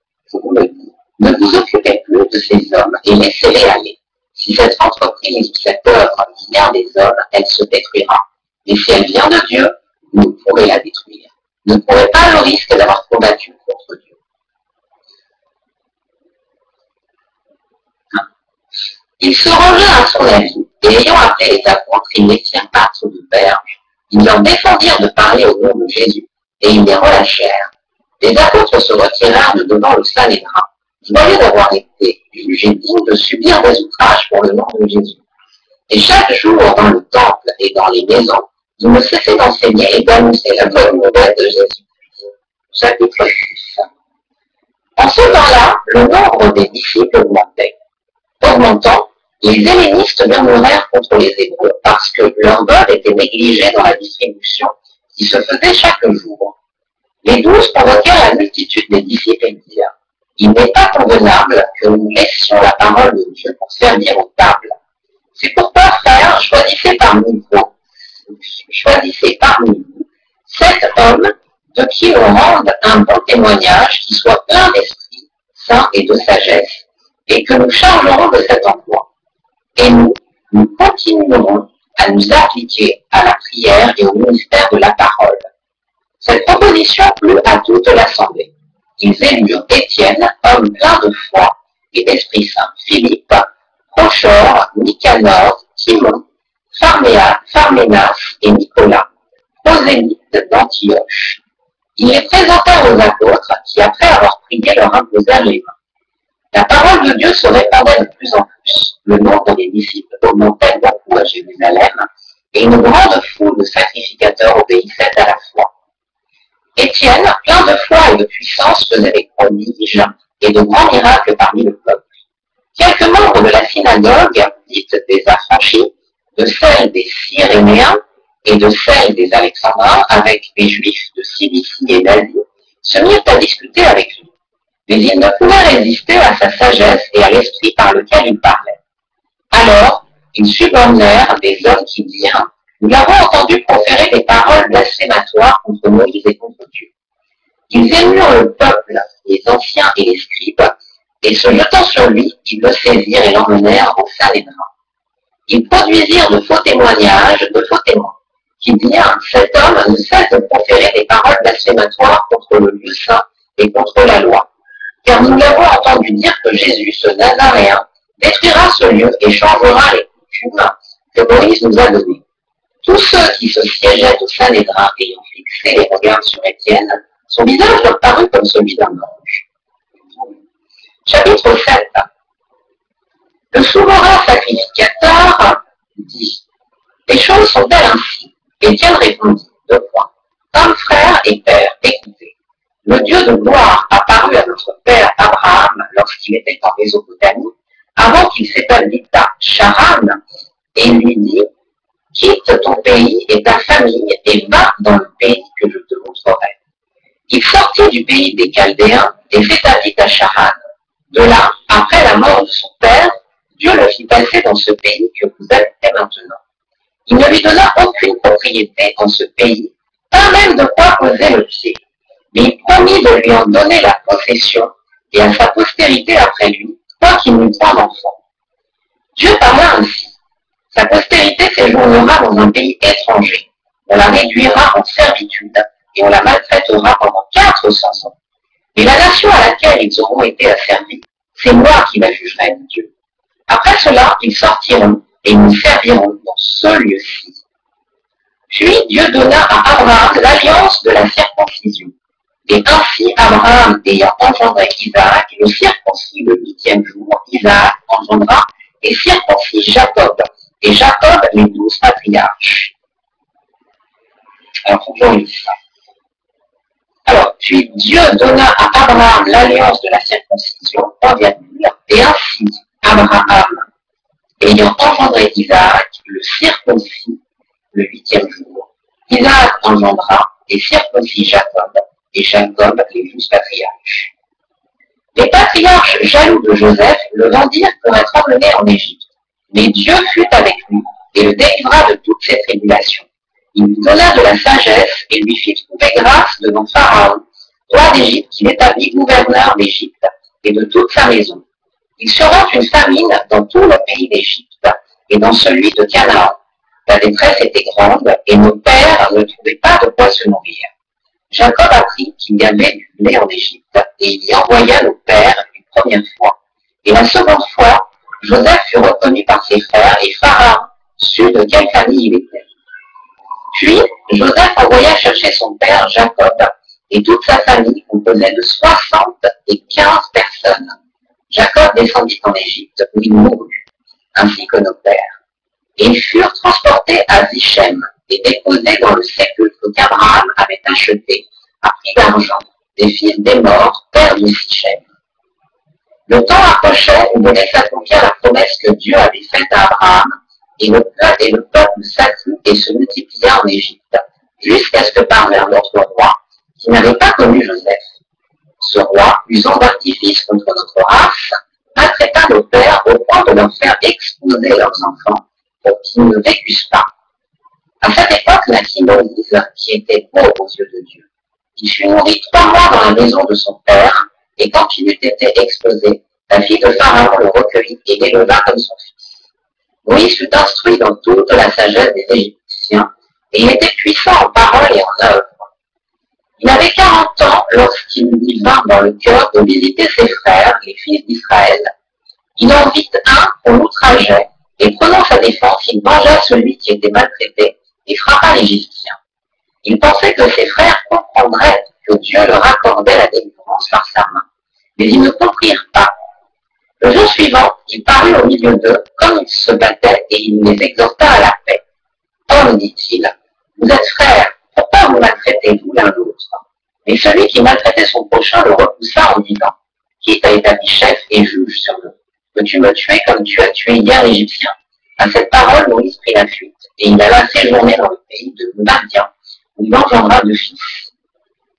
ne vous occupez plus de ces hommes et laissez-les aller. Si cette entreprise ou cette œuvre vient des hommes, elle se détruira. Mais si elle vient de Dieu, vous pourrez la détruire. Vous ne courez pas le risque d'avoir combattu contre Dieu. Il se rangea à son avis, et ayant appelé les apôtres, ils les firent battre de berge. Ils leur défendirent de parler au nom de Jésus, et ils les relâchèrent. Les apôtres se retirèrent de devant le Sanhédrin, voyaient d'avoir été jugés dignes de subir des outrages pour le nom de Jésus. Et chaque jour, dans le temple et dans les maisons, ils ne cessaient d'enseigner et d'annoncer la bonne nouvelle de Jésus. Chapitre 6. En ce temps-là, le nombre des disciples augmentait. Augmentant, les hellénistes murmurèrent contre les Hébreux parce que leur dol était négligé dans la distribution qui se faisait chaque jour. Les 12 provoquèrent la multitude des disciples et dirent, il n'est pas convenable que nous laissions la parole de Dieu pour servir aux tables. C'est pourquoi, frères, choisissez parmi vous 7 hommes de qui l'on rende un bon témoignage qui soit plein d'esprit, saint et de sagesse, et que nous chargerons de cet emploi. Et nous continuerons à nous appliquer à la prière et au ministère de la parole. Cette proposition plut à toute l'assemblée. Ils élurent Étienne, homme plein de foi et d'Esprit Saint, Philippe, Prochor, Nicanor, Timon, Pharménas et Nicolas, prosélytes d'Antioche. Ils les présentèrent aux apôtres qui, après avoir prié, leur imposèrent les mains. La parole de Dieu se répandait de plus en plus. Le nombre des disciples augmentait beaucoup à Jérusalem, et une grande foule de sacrificateurs obéissait à la foi. Étienne, plein de foi et de puissance, faisait des prodiges et de grands miracles parmi le peuple. Quelques membres de la synagogue, dite des affranchis, de celle des Cyrénéens et de celle des Alexandrins, avec des Juifs de Cilicie et d'Asie, se mirent à discuter avec lui. Mais ils ne pouvaient résister à sa sagesse et à l'esprit par lequel il parlait. Alors, ils subornèrent des hommes qui dirent, nous l'avons entendu proférer des paroles blasphématoires contre Moïse et contre Dieu. Ils émurent le peuple, les anciens et les scribes, et se jetant sur lui, ils le saisirent et l'emmenèrent au Sanhédrin. Ils produisirent de faux témoignages, de faux témoins, qui dirent, cet homme ne cesse de proférer des paroles blasphématoires contre le lieu saint et contre la loi. Car nous l'avons entendu dire que Jésus, ce Nazaréen, détruira ce lieu et changera les coutumes que Moïse nous a données. Tous ceux qui se siégeaient au Sanhédrin ayant fixé les regards sur Étienne, son visage leur parut comme celui d'un ange. Chapitre 7. Le souverain sacrificateur dit: les choses sont-elles ainsi? Étienne répondit: deux points. Comme frère et père, écoutez. Le Dieu de gloire apparut à notre père Abraham lorsqu'il était en Mésopotamie, avant qu'il s'établît à Charan, et lui dit: quitte ton pays et ta famille et va dans le pays que je te montrerai. Il sortit du pays des Chaldéens et s'établit à Charan. De là, après la mort de son père, Dieu le fit passer dans ce pays que vous habitez maintenant. Il ne lui donna aucune propriété en ce pays, pas même de quoi poser le pied. Mais il promit de lui en donner la possession et à sa postérité après lui, quoiqu'il n'eût point d'enfant. Dieu parla ainsi: sa postérité séjournera dans un pays étranger. On la réduira en servitude et on la maltraitera pendant 400 ans. Mais la nation à laquelle ils auront été asservis, c'est moi qui la jugerai, dit Dieu. Après cela, ils sortiront et nous serviront dans ce lieu-ci. Puis Dieu donna à Abraham l'alliance de la circoncision. Et ainsi Abraham, ayant engendré Isaac, le circoncis le 8e jour, Isaac engendra et circoncis Jacob, et Jacob les 12 patriarches. Alors, faut que je relise ça. Alors, puis Dieu donna à Abraham l'alliance de la circoncision, et ainsi Abraham, ayant engendré Isaac, le circoncis, le 8e jour, Isaac engendra et circoncis Jacob, et Jacob les 12 patriarches. Les patriarches, jaloux de Joseph, le vendirent pour être emmené en Égypte. Mais Dieu fut avec lui et le délivra de toutes ses tribulations. Il lui donna de la sagesse et lui fit trouver grâce devant Pharaon, roi d'Égypte, qu'il établit gouverneur d'Égypte et de toute sa maison. Il sera une famine dans tout le pays d'Égypte et dans celui de Canaan. La détresse était grande et nos pères ne trouvaient pas de quoi se nourrir. Jacob apprit qu'il y avait du blé en Égypte et il y envoya nos pères une première fois. Et la seconde fois, Joseph fut reconnu par ses frères et Pharaon sut de quelle famille il était. Puis Joseph envoya chercher son père Jacob et toute sa famille composée de 75 personnes. Jacob descendit en Égypte où il mourut, ainsi que nos pères. Et ils furent transportés à Sichem et déposés dans le sépulcre qu'Abraham avait acheté à prix d'argent des fils des morts, pères de Sichem. Le temps approchait où devait s'accomplir la promesse que Dieu avait faite à Abraham, et le peuple s'accrut et se multiplia en Égypte, jusqu'à ce que parvint notre roi, qui n'avait pas connu Joseph. Ce roi, usant d'artifice contre notre race, maltraita nos pères au point de leur faire exposer leurs enfants pour qu'ils ne vécussent pas. À cette époque naquit Moïse, qui était beau aux yeux de Dieu. Il fut nourri 3 mois dans la maison de son père, et quand il eut été exposé, la fille de Pharaon le recueillit et l'éleva comme son fils. Moïse fut instruit dans toute la sagesse des Égyptiens, et il était puissant en parole et en œuvre. Il avait 40 ans lorsqu'il lui vint dans le cœur de visiter ses frères, les fils d'Israël. Il en vit un qu'on l'outrageait, et prenant sa défense, il vengea celui qui était maltraité et frappa l'Égyptien. Il pensait que ses frères comprendraient que Dieu leur accordait la délivrance par sa main. Mais ils ne comprirent pas. Le jour suivant, il parut au milieu d'eux, comme ils se battaient, et il les exhorta à la paix. Hommes, dit-il, vous êtes frères, pourquoi vous maltraitez-vous l'un l'autre? Mais celui qui maltraitait son prochain le repoussa en disant: qui t'a établi chef et juge sur nous? Veux-tu me tuer comme tu as tué hier l'Égyptien? À cette parole, Moïse prit la fuite, et il alla séjourner dans le pays de Madian, où il engendra 2 fils.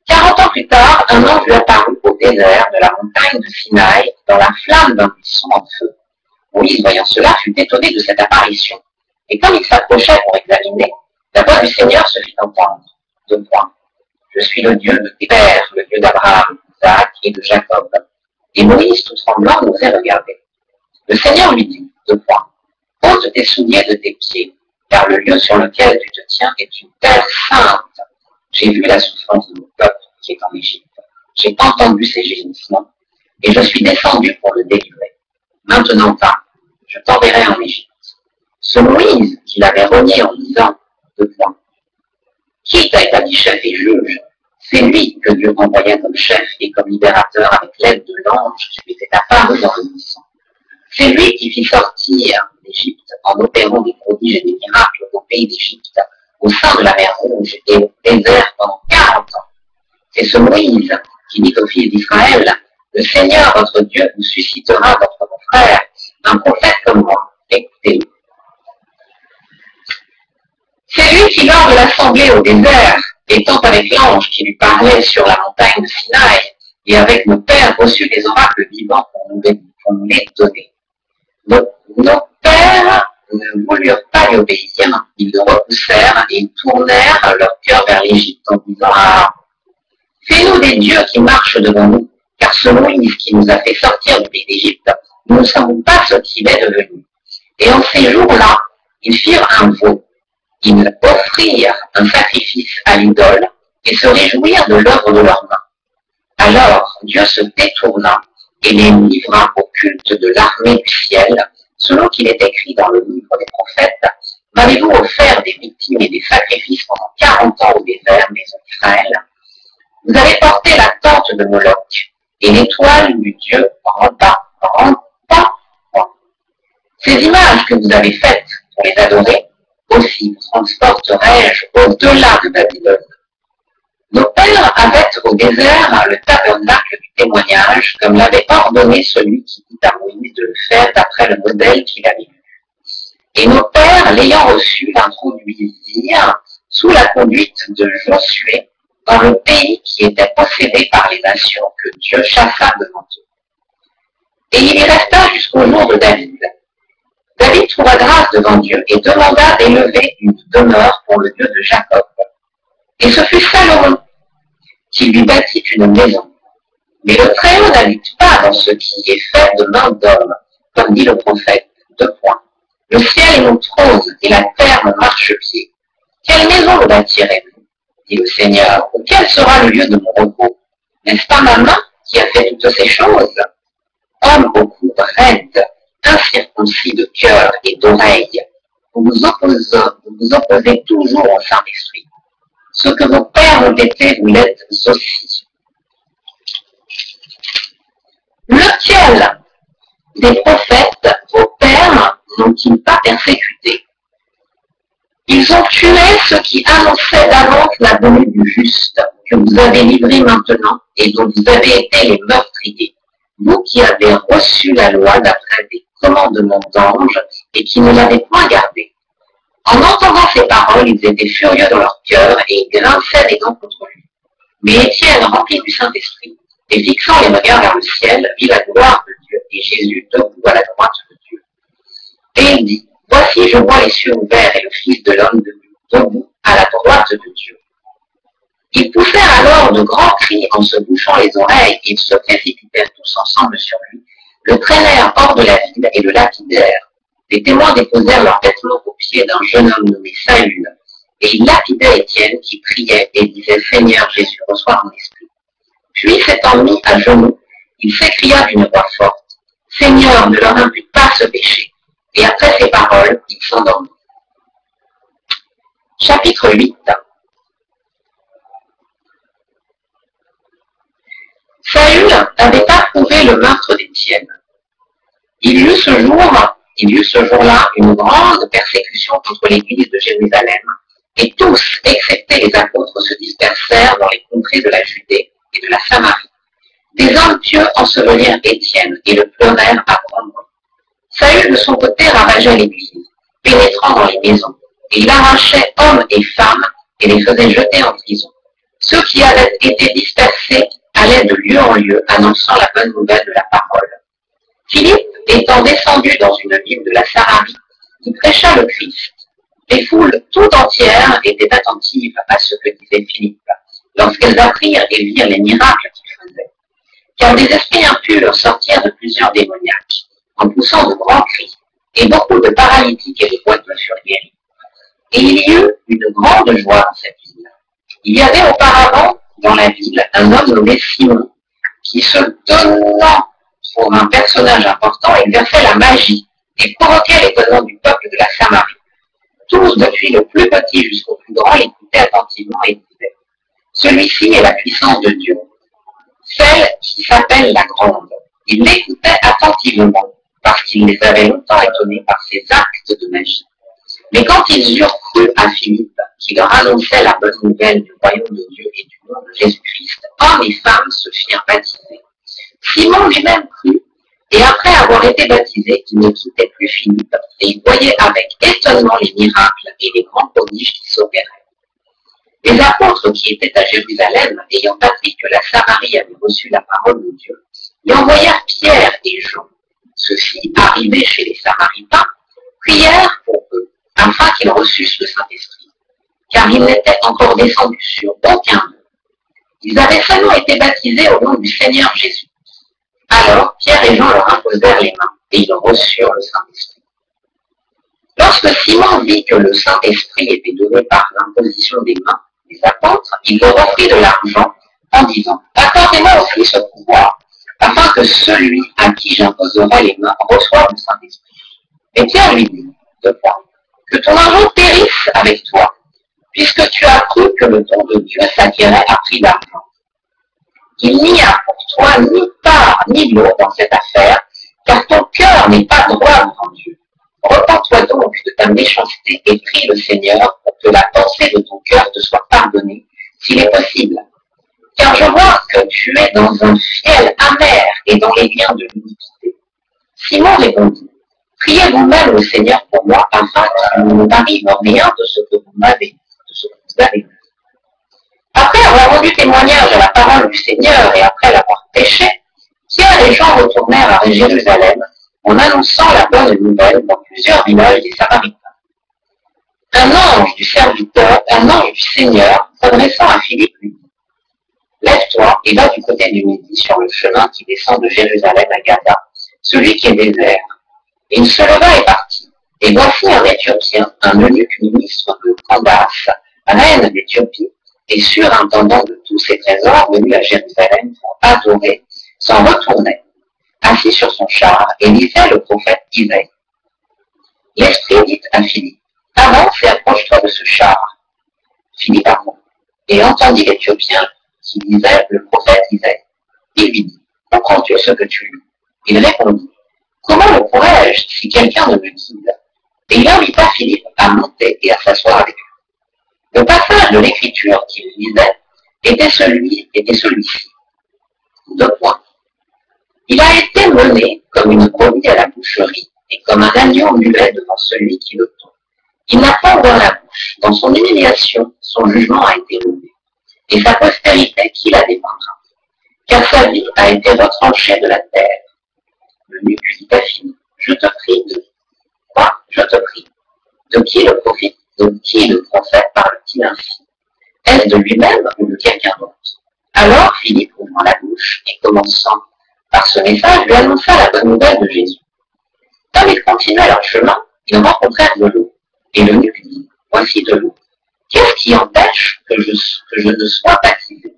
40 ans plus tard, un ange lui apparut au désert de la montagne de Sinaï, dans la flamme d'un buisson en feu. Moïse, voyant cela, fut étonné de cette apparition. Et comme il s'approchait pour examiner, la voix du Seigneur se fit entendre. 2 points. Je suis le Dieu de tes pères, le Dieu d'Abraham, d'Isaac et de Jacob. Et Moïse, tout tremblant, n'osait regarder. Le Seigneur lui dit, 2 points. Ôte tes souliers de tes pieds, car le lieu sur lequel tu te tiens est une terre sainte. J'ai vu la souffrance de mon peuple qui est en Égypte. J'ai entendu ses gémissements, et je suis descendu pour le délivrer. Maintenant va, je t'enverrai en Égypte. Ce Moïse, qui l'avait renié en disant, 2 points. Qui t'a établi chef et juge? C'est lui que Dieu envoya comme chef et comme libérateur avec l'aide de l'ange qui lui était apparu dans le buisson. C'est lui qui fit sortir d'Égypte en opérant des prodiges et des miracles au pays d'Égypte, au sein de la mer Rouge et au désert pendant 40 ans. C'est ce Moïse qui dit aux fils d'Israël, « Le Seigneur votre Dieu vous suscitera d'entre vos frères un prophète comme moi. Écoutez-le. » C'est lui qui, lors de l'assemblée au désert, étant avec l'ange qui lui parlait sur la montagne de Sinaï, et avec nos pères reçut des oracles vivants pour nous les donner. Nos pères ne voulurent pas lui obéir, ils le repoussèrent et ils tournèrent leur cœur vers l'Égypte en disant à « Fais-nous des dieux qui marchent devant nous, car ce Moïse qui nous a fait sortir du pays d'Égypte, nous ne savons pas ce qu'il est devenu. » Et en ces jours-là, ils firent un veau. Ils offrirent un sacrifice à l'idole et se réjouirent de l'œuvre de leurs mains. Alors Dieu se détourna et les livra au culte de l'armée du ciel, selon qu'il est écrit dans le livre des prophètes, « M'avez-vous offert des victimes et des sacrifices pendant 40 ans au désert, maison d'Israël? Vous avez porté la tente de Moloch et l'étoile du dieu Ramba. Ces images que vous avez faites pour les adorer, aussi vous transporterai-je au-delà de Babylone. » Nos pères avaient au désert le tabernacle du témoignage, comme l'avait ordonné celui qui dit à Moïse de le faire d'après le modèle qu'il avait vu. Et nos pères, l'ayant reçu, l'introduisirent sous la conduite de Josué dans le pays qui était possédé par les nations que Dieu chassa devant eux. Et il y resta jusqu'au jour de David. David trouva grâce devant Dieu et demanda d'élever une demeure pour le Dieu de Jacob. Et ce fut Salomon qui lui bâtit une maison. Mais le Très-Haut n'habite pas dans ce qui est fait de main d'homme, comme dit le prophète. 2 points. Le ciel est mon trône et la terre mon marchepied. Quelle maison me bâtirez-vous, dit le Seigneur, ou quel sera le lieu de mon repos? N'est-ce pas ma main qui a fait toutes ces choses? Homme au cou raide, incirconcis de cœur et d'oreille, vous vous opposez toujours au Saint-Esprit. Ce que vos pères ont été, vous l'êtes aussi. Lequel des prophètes, vos pères, n'ont-ils pas persécuté? Ils ont tué ceux qui annonçaient d'avance la venue du juste, que vous avez livré maintenant et dont vous avez été les meurtriers. Vous qui avez reçu la loi d'après des commandements d'anges et qui ne l'avez point gardée. En entendant ces paroles, ils étaient furieux dans leur cœur et ils grinçaient les dents contre lui. Mais Étienne, rempli du Saint-Esprit, et fixant les regards vers le ciel, vit la gloire de Dieu et Jésus debout à la droite de Dieu. Et il dit, « Voici, je vois les cieux ouverts et le Fils de l'homme debout à la droite de Dieu. » Ils poussèrent alors de grands cris en se bouchant les oreilles et ils se précipitèrent tous ensemble sur lui, le traînèrent hors de la ville et le lapidèrent. Les témoins déposèrent leurs vêtements aux pieds d'un jeune homme nommé Saül, et ils lapidaient Étienne qui priait et disait « Seigneur Jésus, reçois mon esprit. » Puis s'étant mis à genoux, il s'écria d'une voix forte « Seigneur, ne leur impute pas ce péché. » Et après ces paroles, il s'endormit. Chapitre 8. Saül n'avait pas prouvé le meurtre d'Étienne. Il y eut ce jour-là une grande persécution contre l'église de Jérusalem, et tous, excepté les apôtres, se dispersèrent dans les contrées de la Judée et de la Samarie. Des hommes pieux ensevelirent Étienne et le pleurèrent à grand bruit. Saül, de son côté, ravageait l'église, pénétrant dans les maisons, et il arrachait hommes et femmes et les faisait jeter en prison. Ceux qui avaient été dispersés allaient de lieu en lieu, annonçant la bonne nouvelle de la parole. Philippe, étant descendu dans une ville de la Samarie, y prêcha le Christ. Les foules tout entières étaient attentives à ce que disait Philippe, lorsqu'elles apprirent et virent les miracles qu'il faisait. Car des esprits impurs sortirent de plusieurs démoniaques, en poussant de grands cris, et beaucoup de paralytiques et de boiteux furent guéris. Et il y eut une grande joie dans cette ville. Il y avait auparavant dans la ville un homme nommé Simon, qui se donnant pour un personnage important exerçait la magie et provoquait l'étonnement du peuple de la Samarie. Tous, depuis le plus petit jusqu'au plus grand, l'écoutaient attentivement et disaient « Celui-ci est la puissance de Dieu, celle qui s'appelle la grande. Il l'écoutait attentivement, parce qu'il les avait longtemps étonnés par ses actes de magie. Mais quand ils eurent cru à Philippe, qui leur annonçait la bonne nouvelle du royaume de Dieu et du nom de Jésus-Christ, hommes et femmes se firent baptiser. Simon lui-même crut, et après avoir été baptisé, il ne quittait plus Philippe, et il voyait avec étonnement les miracles et les grands prodiges qui s'opéraient. Les apôtres qui étaient à Jérusalem, ayant appris que la Samarie avait reçu la parole de Dieu, y envoyèrent Pierre et Jean. Ceux-ci, arrivés chez les Samaritains, prièrent pour eux, afin qu'ils reçussent le Saint-Esprit, car ils n'étaient encore descendus sur aucun d'eux. Ils avaient seulement été baptisés au nom du Seigneur Jésus. Alors Pierre et Jean leur imposèrent les mains, et ils reçurent le Saint-Esprit. Lorsque Simon vit que le Saint-Esprit était donné par l'imposition des mains des apôtres, il leur offrit de l'argent en disant « Accordez-moi aussi ce pouvoir, afin que celui à qui j'imposerai les mains reçoive le Saint-Esprit. » Et Pierre lui dit « Que ton argent périsse avec toi, puisque tu as cru que le don de Dieu s'acquérait à prix d'argent. Il n'y a pour toi ni part ni lot dans cette affaire, car ton cœur n'est pas droit devant Dieu. Repens-toi donc de ta méchanceté et prie le Seigneur pour que la pensée de ton cœur te soit pardonnée, s'il est possible. Car je vois que tu es dans un fiel amer et dans les liens de l'iniquité. » Simon répondit, « Priez vous-même le Seigneur pour moi, afin qu'il ne m'arrive rien de ce que vous m'avez vu. » Après avoir rendu témoignage à la parole du Seigneur et après l'avoir péché, Pierre et Jean retournèrent à Jérusalem en annonçant la bonne nouvelle dans plusieurs villages des Samaritains. Un ange du Seigneur, s'adressant à Philippe, lui dit « Lève-toi et va du côté du midi sur le chemin qui descend de Jérusalem à Gaza, celui qui est désert. » Et il se leva et partit. Et voici un Éthiopien, un eunuque ministre de Candace, reine d'Éthiopie, et surintendant de tous ses trésors, venu à Jérusalem pour adorer, s'en retournait, assis sur son char, et lisait le prophète Isaïe. L'Esprit dit à Philippe, « Avance et approche-toi de ce char. » Philippe avance, et entendit l'Éthiopien qui lisait le prophète Isaïe. Il lui dit, « Comprends-tu ce que tu lis ?» Il répondit, « Comment le pourrais-je si quelqu'un ne me guide ?» Et il invita Philippe à monter et à s'asseoir avec lui. Le passage de l'écriture qu'il lisait était celui-ci. Deux points. Il a été mené comme une brebis à la boucherie et comme un agneau muet devant celui qui le tond. Il n'a pas ouvert la bouche. Dans son humiliation, son jugement a été levé. Et sa postérité, qui la défendra? Car sa vie a été retranchée de la terre. L'eunuque dit à Philippe, je te prie de quoi? Je te prie. De qui le prophète parle-t-il ainsi? Est-ce de lui-même ou de quelqu'un d'autre? Alors Philippe, ouvrant la bouche et commençant par ce message, lui annonça la bonne nouvelle de Jésus. Comme ils continuaient leur chemin, ils rencontrèrent de l'eau. Et l'eunuque dit, voici de l'eau. Qu'est-ce qui empêche que je ne sois baptisé?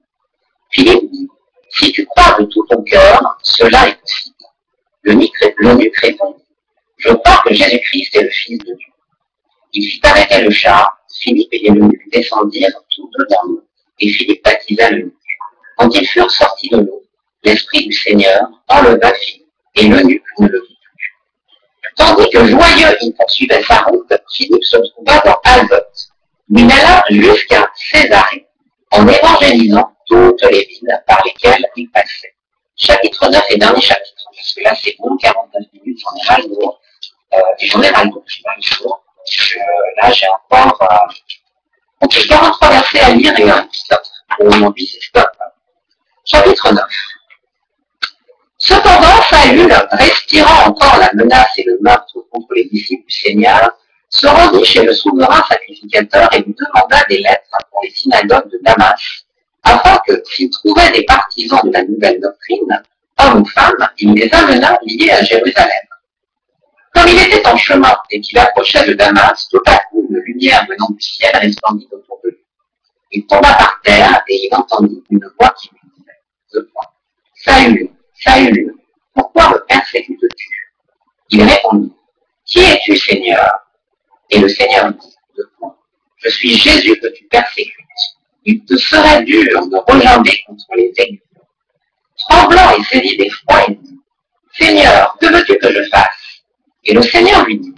Philippe dit, si tu crois de tout ton cœur, cela est possible. L'eunuque répondit, je crois que Jésus-Christ est le Fils de Dieu. Il fit arrêter le char, Philippe et l'eunuque descendirent tous deux dans l'eau, et Philippe baptisa l'eunuque. Quand ils furent sortis de l'eau, l'Esprit du Seigneur enleva Philippe, et l'eunuque ne le vit plus. Tandis que joyeux il poursuivait sa route, Philippe se trouva dans Azote, où il alla jusqu'à Césarée, en évangélisant toutes les villes par lesquelles il passait. Chapitre 9 et dernier chapitre, parce que là c'est bon, 49 minutes, j'en ai ras le dos, et j'en ai ras le dos, je suis pas le jour. Là, j'ai encore 43 versets à lire et un stop. Pour aujourd'hui, c'est stop. Chapitre 9. Cependant, Saül, respirant encore la menace et le meurtre contre les disciples du Seigneur, se rendit chez le souverain sacrificateur et lui demanda des lettres pour les synagogues de Damas, afin que, s'il trouvait des partisans de la nouvelle doctrine, hommes ou femmes, il les amena liés à Jérusalem. Comme il était en chemin et qu'il approchait de Damas, tout à coup, une lumière venant du ciel resplendit autour de lui. Il tomba par terre et il entendit une voix qui lui disait, Saül, Saül, pourquoi me persécutes-tu? Il répondit, qui es-tu, Seigneur? Et le Seigneur dit, je suis Jésus que tu persécutes. il te serait dur de regimber contre les aigus. Tremblant et saisi d'effroi, il dit, Seigneur, que veux-tu que je fasse? Et le Seigneur lui dit,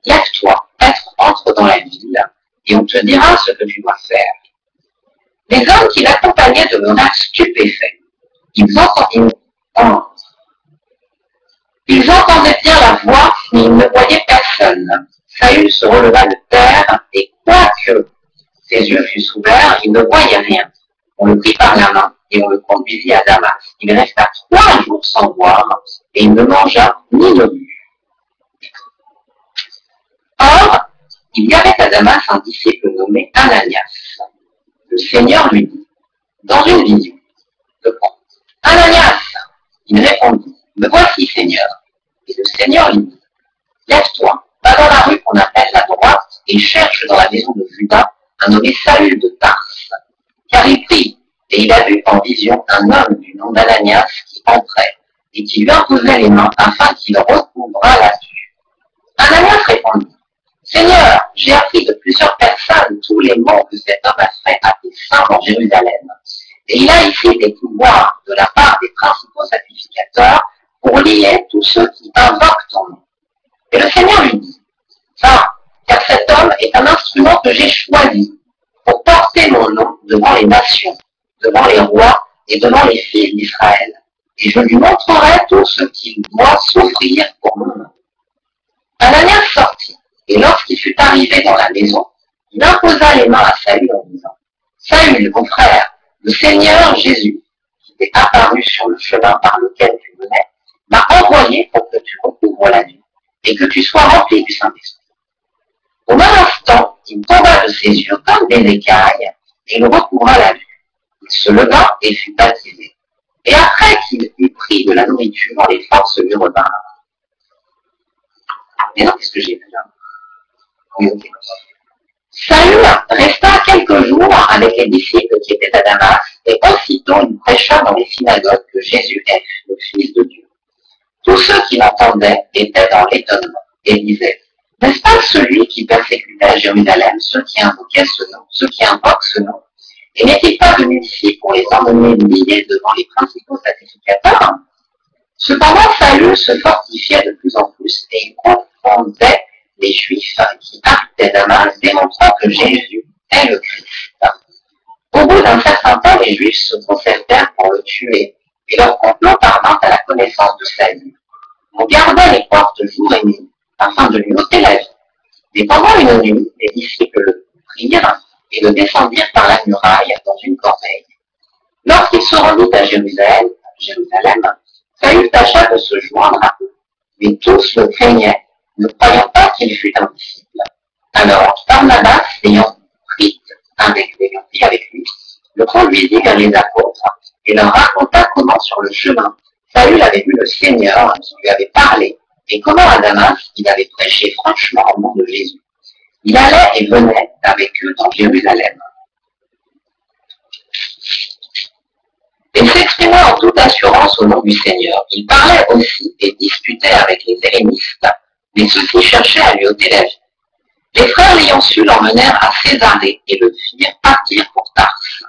lève-toi, entre dans la ville, et on te dira ce que tu dois faire. Les hommes qui l'accompagnaient demeurèrent stupéfaits. Ils entendaient bien la voix, mais ils ne voyaient personne. Saül se releva de terre, et quoique ses yeux fussent ouverts, il ne voyait rien. On le prit par la main, et on le conduisit à Damas. Il resta 3 jours sans boire, et il ne mangea ni ne but. Or, il y avait à Damas un disciple nommé Ananias. Le Seigneur lui dit, dans une vision, Ananias, il répondit, me voici, Seigneur. Et le Seigneur lui dit, lève-toi, va dans la rue qu'on appelle la droite et cherche dans la maison de Judas un nommé Saül de Tarse. Car il prie, et il a vu en vision un homme du nom d'Ananias qui entrait et qui lui imposait les mains afin qu'il recouvrât la vue. Ananias répondit, Seigneur, j'ai appris de plusieurs personnes tous les maux que cet homme a fait à tes saints dans Jérusalem. Et il a ici des pouvoirs de la part des principaux sacrificateurs pour lier tous ceux qui invoquent ton nom. Et le Seigneur lui dit, va, car cet homme est un instrument que j'ai choisi pour porter mon nom devant les nations, devant les rois et devant les fils d'Israël. Et je lui montrerai tout ce qu'il doit souffrir pour mon nom. Ananias sortit, et lorsqu'il fut arrivé dans la maison, il imposa les mains à Saül en disant, Saül, mon frère, le Seigneur Jésus, qui t'est apparu sur le chemin par lequel tu venais, m'a envoyé pour que tu recouvres la vue et que tu sois rempli du Saint-Esprit. Au même instant, il tomba de ses yeux comme des écailles et il recouvra la vue. Il se leva et fut baptisé. Et après qu'il eut pris de la nourriture, les forces lui revinrent. Mais non, qu'est-ce que j'ai fait là? Oui, ok. Saül resta quelques jours avec les disciples qui étaient à Damas, et aussitôt il prêcha dans les synagogues que Jésus est le Fils de Dieu. Tous ceux qui l'entendaient étaient dans l'étonnement et disaient, n'est-ce pas celui qui persécutait à Jérusalem ceux qui invoquent ce nom? Et n'est-il pas venu ici pour les emmener liés devant les principaux sacrificateurs? Cependant, Saül se fortifiait de plus en plus et il confondait les Juifs qui habitaient Damas, démontrant que Jésus est le Christ. Au bout d'un certain temps, les Juifs se concertèrent pour le tuer, et leur complot parvint à la connaissance de Saül. On garda les portes jour et nuit, afin de lui ôter la vie. Mais pendant une nuit, les disciples le prirent et le descendirent par la muraille dans une corbeille. Lorsqu'il se rendit à Jérusalem, Saül tâcha de se joindre à eux, mais tous le craignaient, ne croyant pas qu'il fût un disciple. Alors, Barnabas, ayant pris avec lui, le conduisit vers les apôtres et leur raconta comment sur le chemin, Saül avait vu le Seigneur qui lui avait parlé et comment à Damas, il avait prêché franchement au nom de Jésus. Il allait et venait avec eux dans Jérusalem. Et s'exprimant en toute assurance au nom du Seigneur, il parlait aussi et disputait avec les hellénistes, mais ceux-ci cherchaient à lui ôter la vie. Les frères l'ayant su l'emmenèrent à Césarée et le firent partir pour Tarse.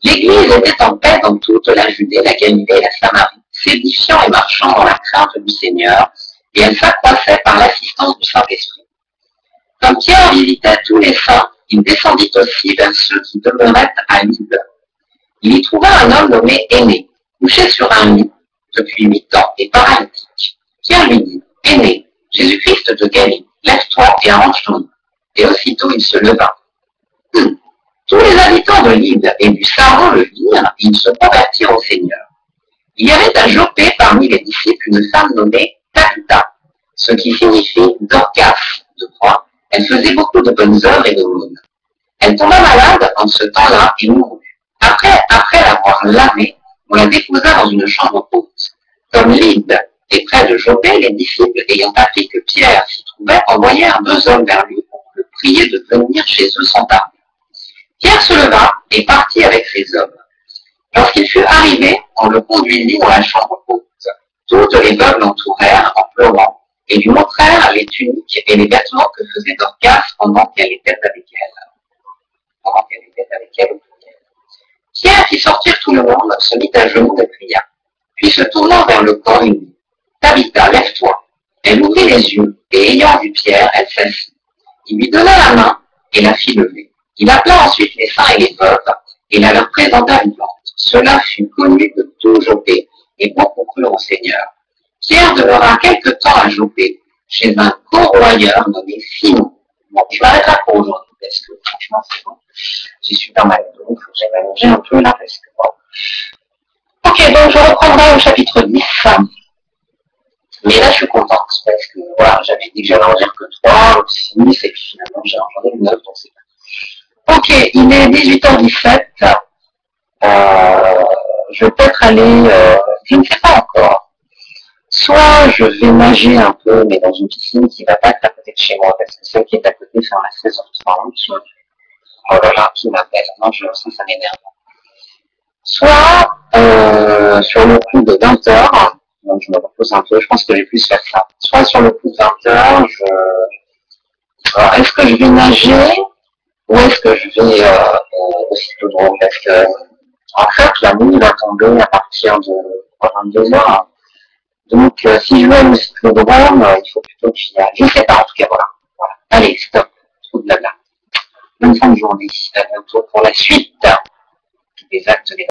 L'Église était en paix dans toute la Judée, la Galilée et la Samarie, s'édifiant et marchant dans la crainte du Seigneur, et elle s'accroissait par l'assistance du Saint-Esprit. Comme Pierre visitait tous les saints, il descendit aussi vers ceux qui demeuraient à Lydde. Il y trouva un homme nommé Aîné, couché sur un lit depuis 8 ans et paralytique. Pierre lui dit, Aîné, Jésus-Christ te guérit, lève-toi et arrange ton lit. Et aussitôt il se leva. Tous les habitants de Lydde et du Saron le virent et ils se convertirent au Seigneur. Il y avait à Joppé parmi les disciples une femme nommée Tabitha, ce qui signifie Dorcas, de quoi elle faisait beaucoup de bonnes œuvres et d'aumônes. Elle tomba malade en ce temps-là et mourut. Après l'avoir lavée, on la déposa dans une chambre haute. Comme Lydde et près de Joppé, les disciples ayant appris que Pierre s'y trouvait, envoyèrent 2 hommes vers lui pour le prier de venir chez eux sans tarder. Pierre se leva et partit avec ses hommes. Lorsqu'il fut arrivé, on le conduisit dans la chambre haute. Toutes les veuves l'entourèrent en pleurant et lui montrèrent les tuniques et les vêtements que faisait Dorcas pendant qu'elle était avec elle. pendant qu'elle était avec elle aux prières. Pierre fit sortir tout le monde, se mit à genoux et pria. Puis se tournant vers le corps, il dit, Tabitha, lève-toi. Elle ouvrit les yeux, et ayant vu Pierre, elle s'assit. Il lui donna la main et la fit lever. Il appela ensuite les saints et les veuves, et la leur présenta vivante. Cela fut connu de tout Jopé, et beaucoup crurent au Seigneur. Pierre demeura quelque temps à Jopé, chez un corroyeur nommé Simon. Bon, je m'arrête là pour aujourd'hui, parce que franchement, c'est bon. J'ai super mal au dos, il faut que j'aille m'allonger un peu là, parce que bon. Ok, donc je reprendrai au chapitre 10. Mais là, je suis contente, parce que voilà, j'avais dit que j'allais en dire que 3 ou 6, et puis finalement, j'en ai 9, donc c'est pas. Ok, il est 18h17. Je vais peut-être aller, je ne sais pas encore. Soit je vais nager un peu, mais dans une piscine qui ne va pas être à côté de chez moi, parce que celle qui est à côté fait à 16h30. Oh là là, qui m'appelle. Non, ça m'énerve. Soit sur le coup de 20h, donc je me repose un peu, je pense que je vais plus faire ça. Soit sur le coup de 20h, alors, est-ce que je vais nager ou est-ce que je vais au cyclodrome? Parce que en fait, la nuit va tomber à partir de 22h. Donc, si je vais au cyclodrome, il faut plutôt que j'y aille. Je ne sais pas, en tout cas, voilà. Allez, stop. Trop de blabla. Bonne fin de journée. À bientôt pour la suite des actes des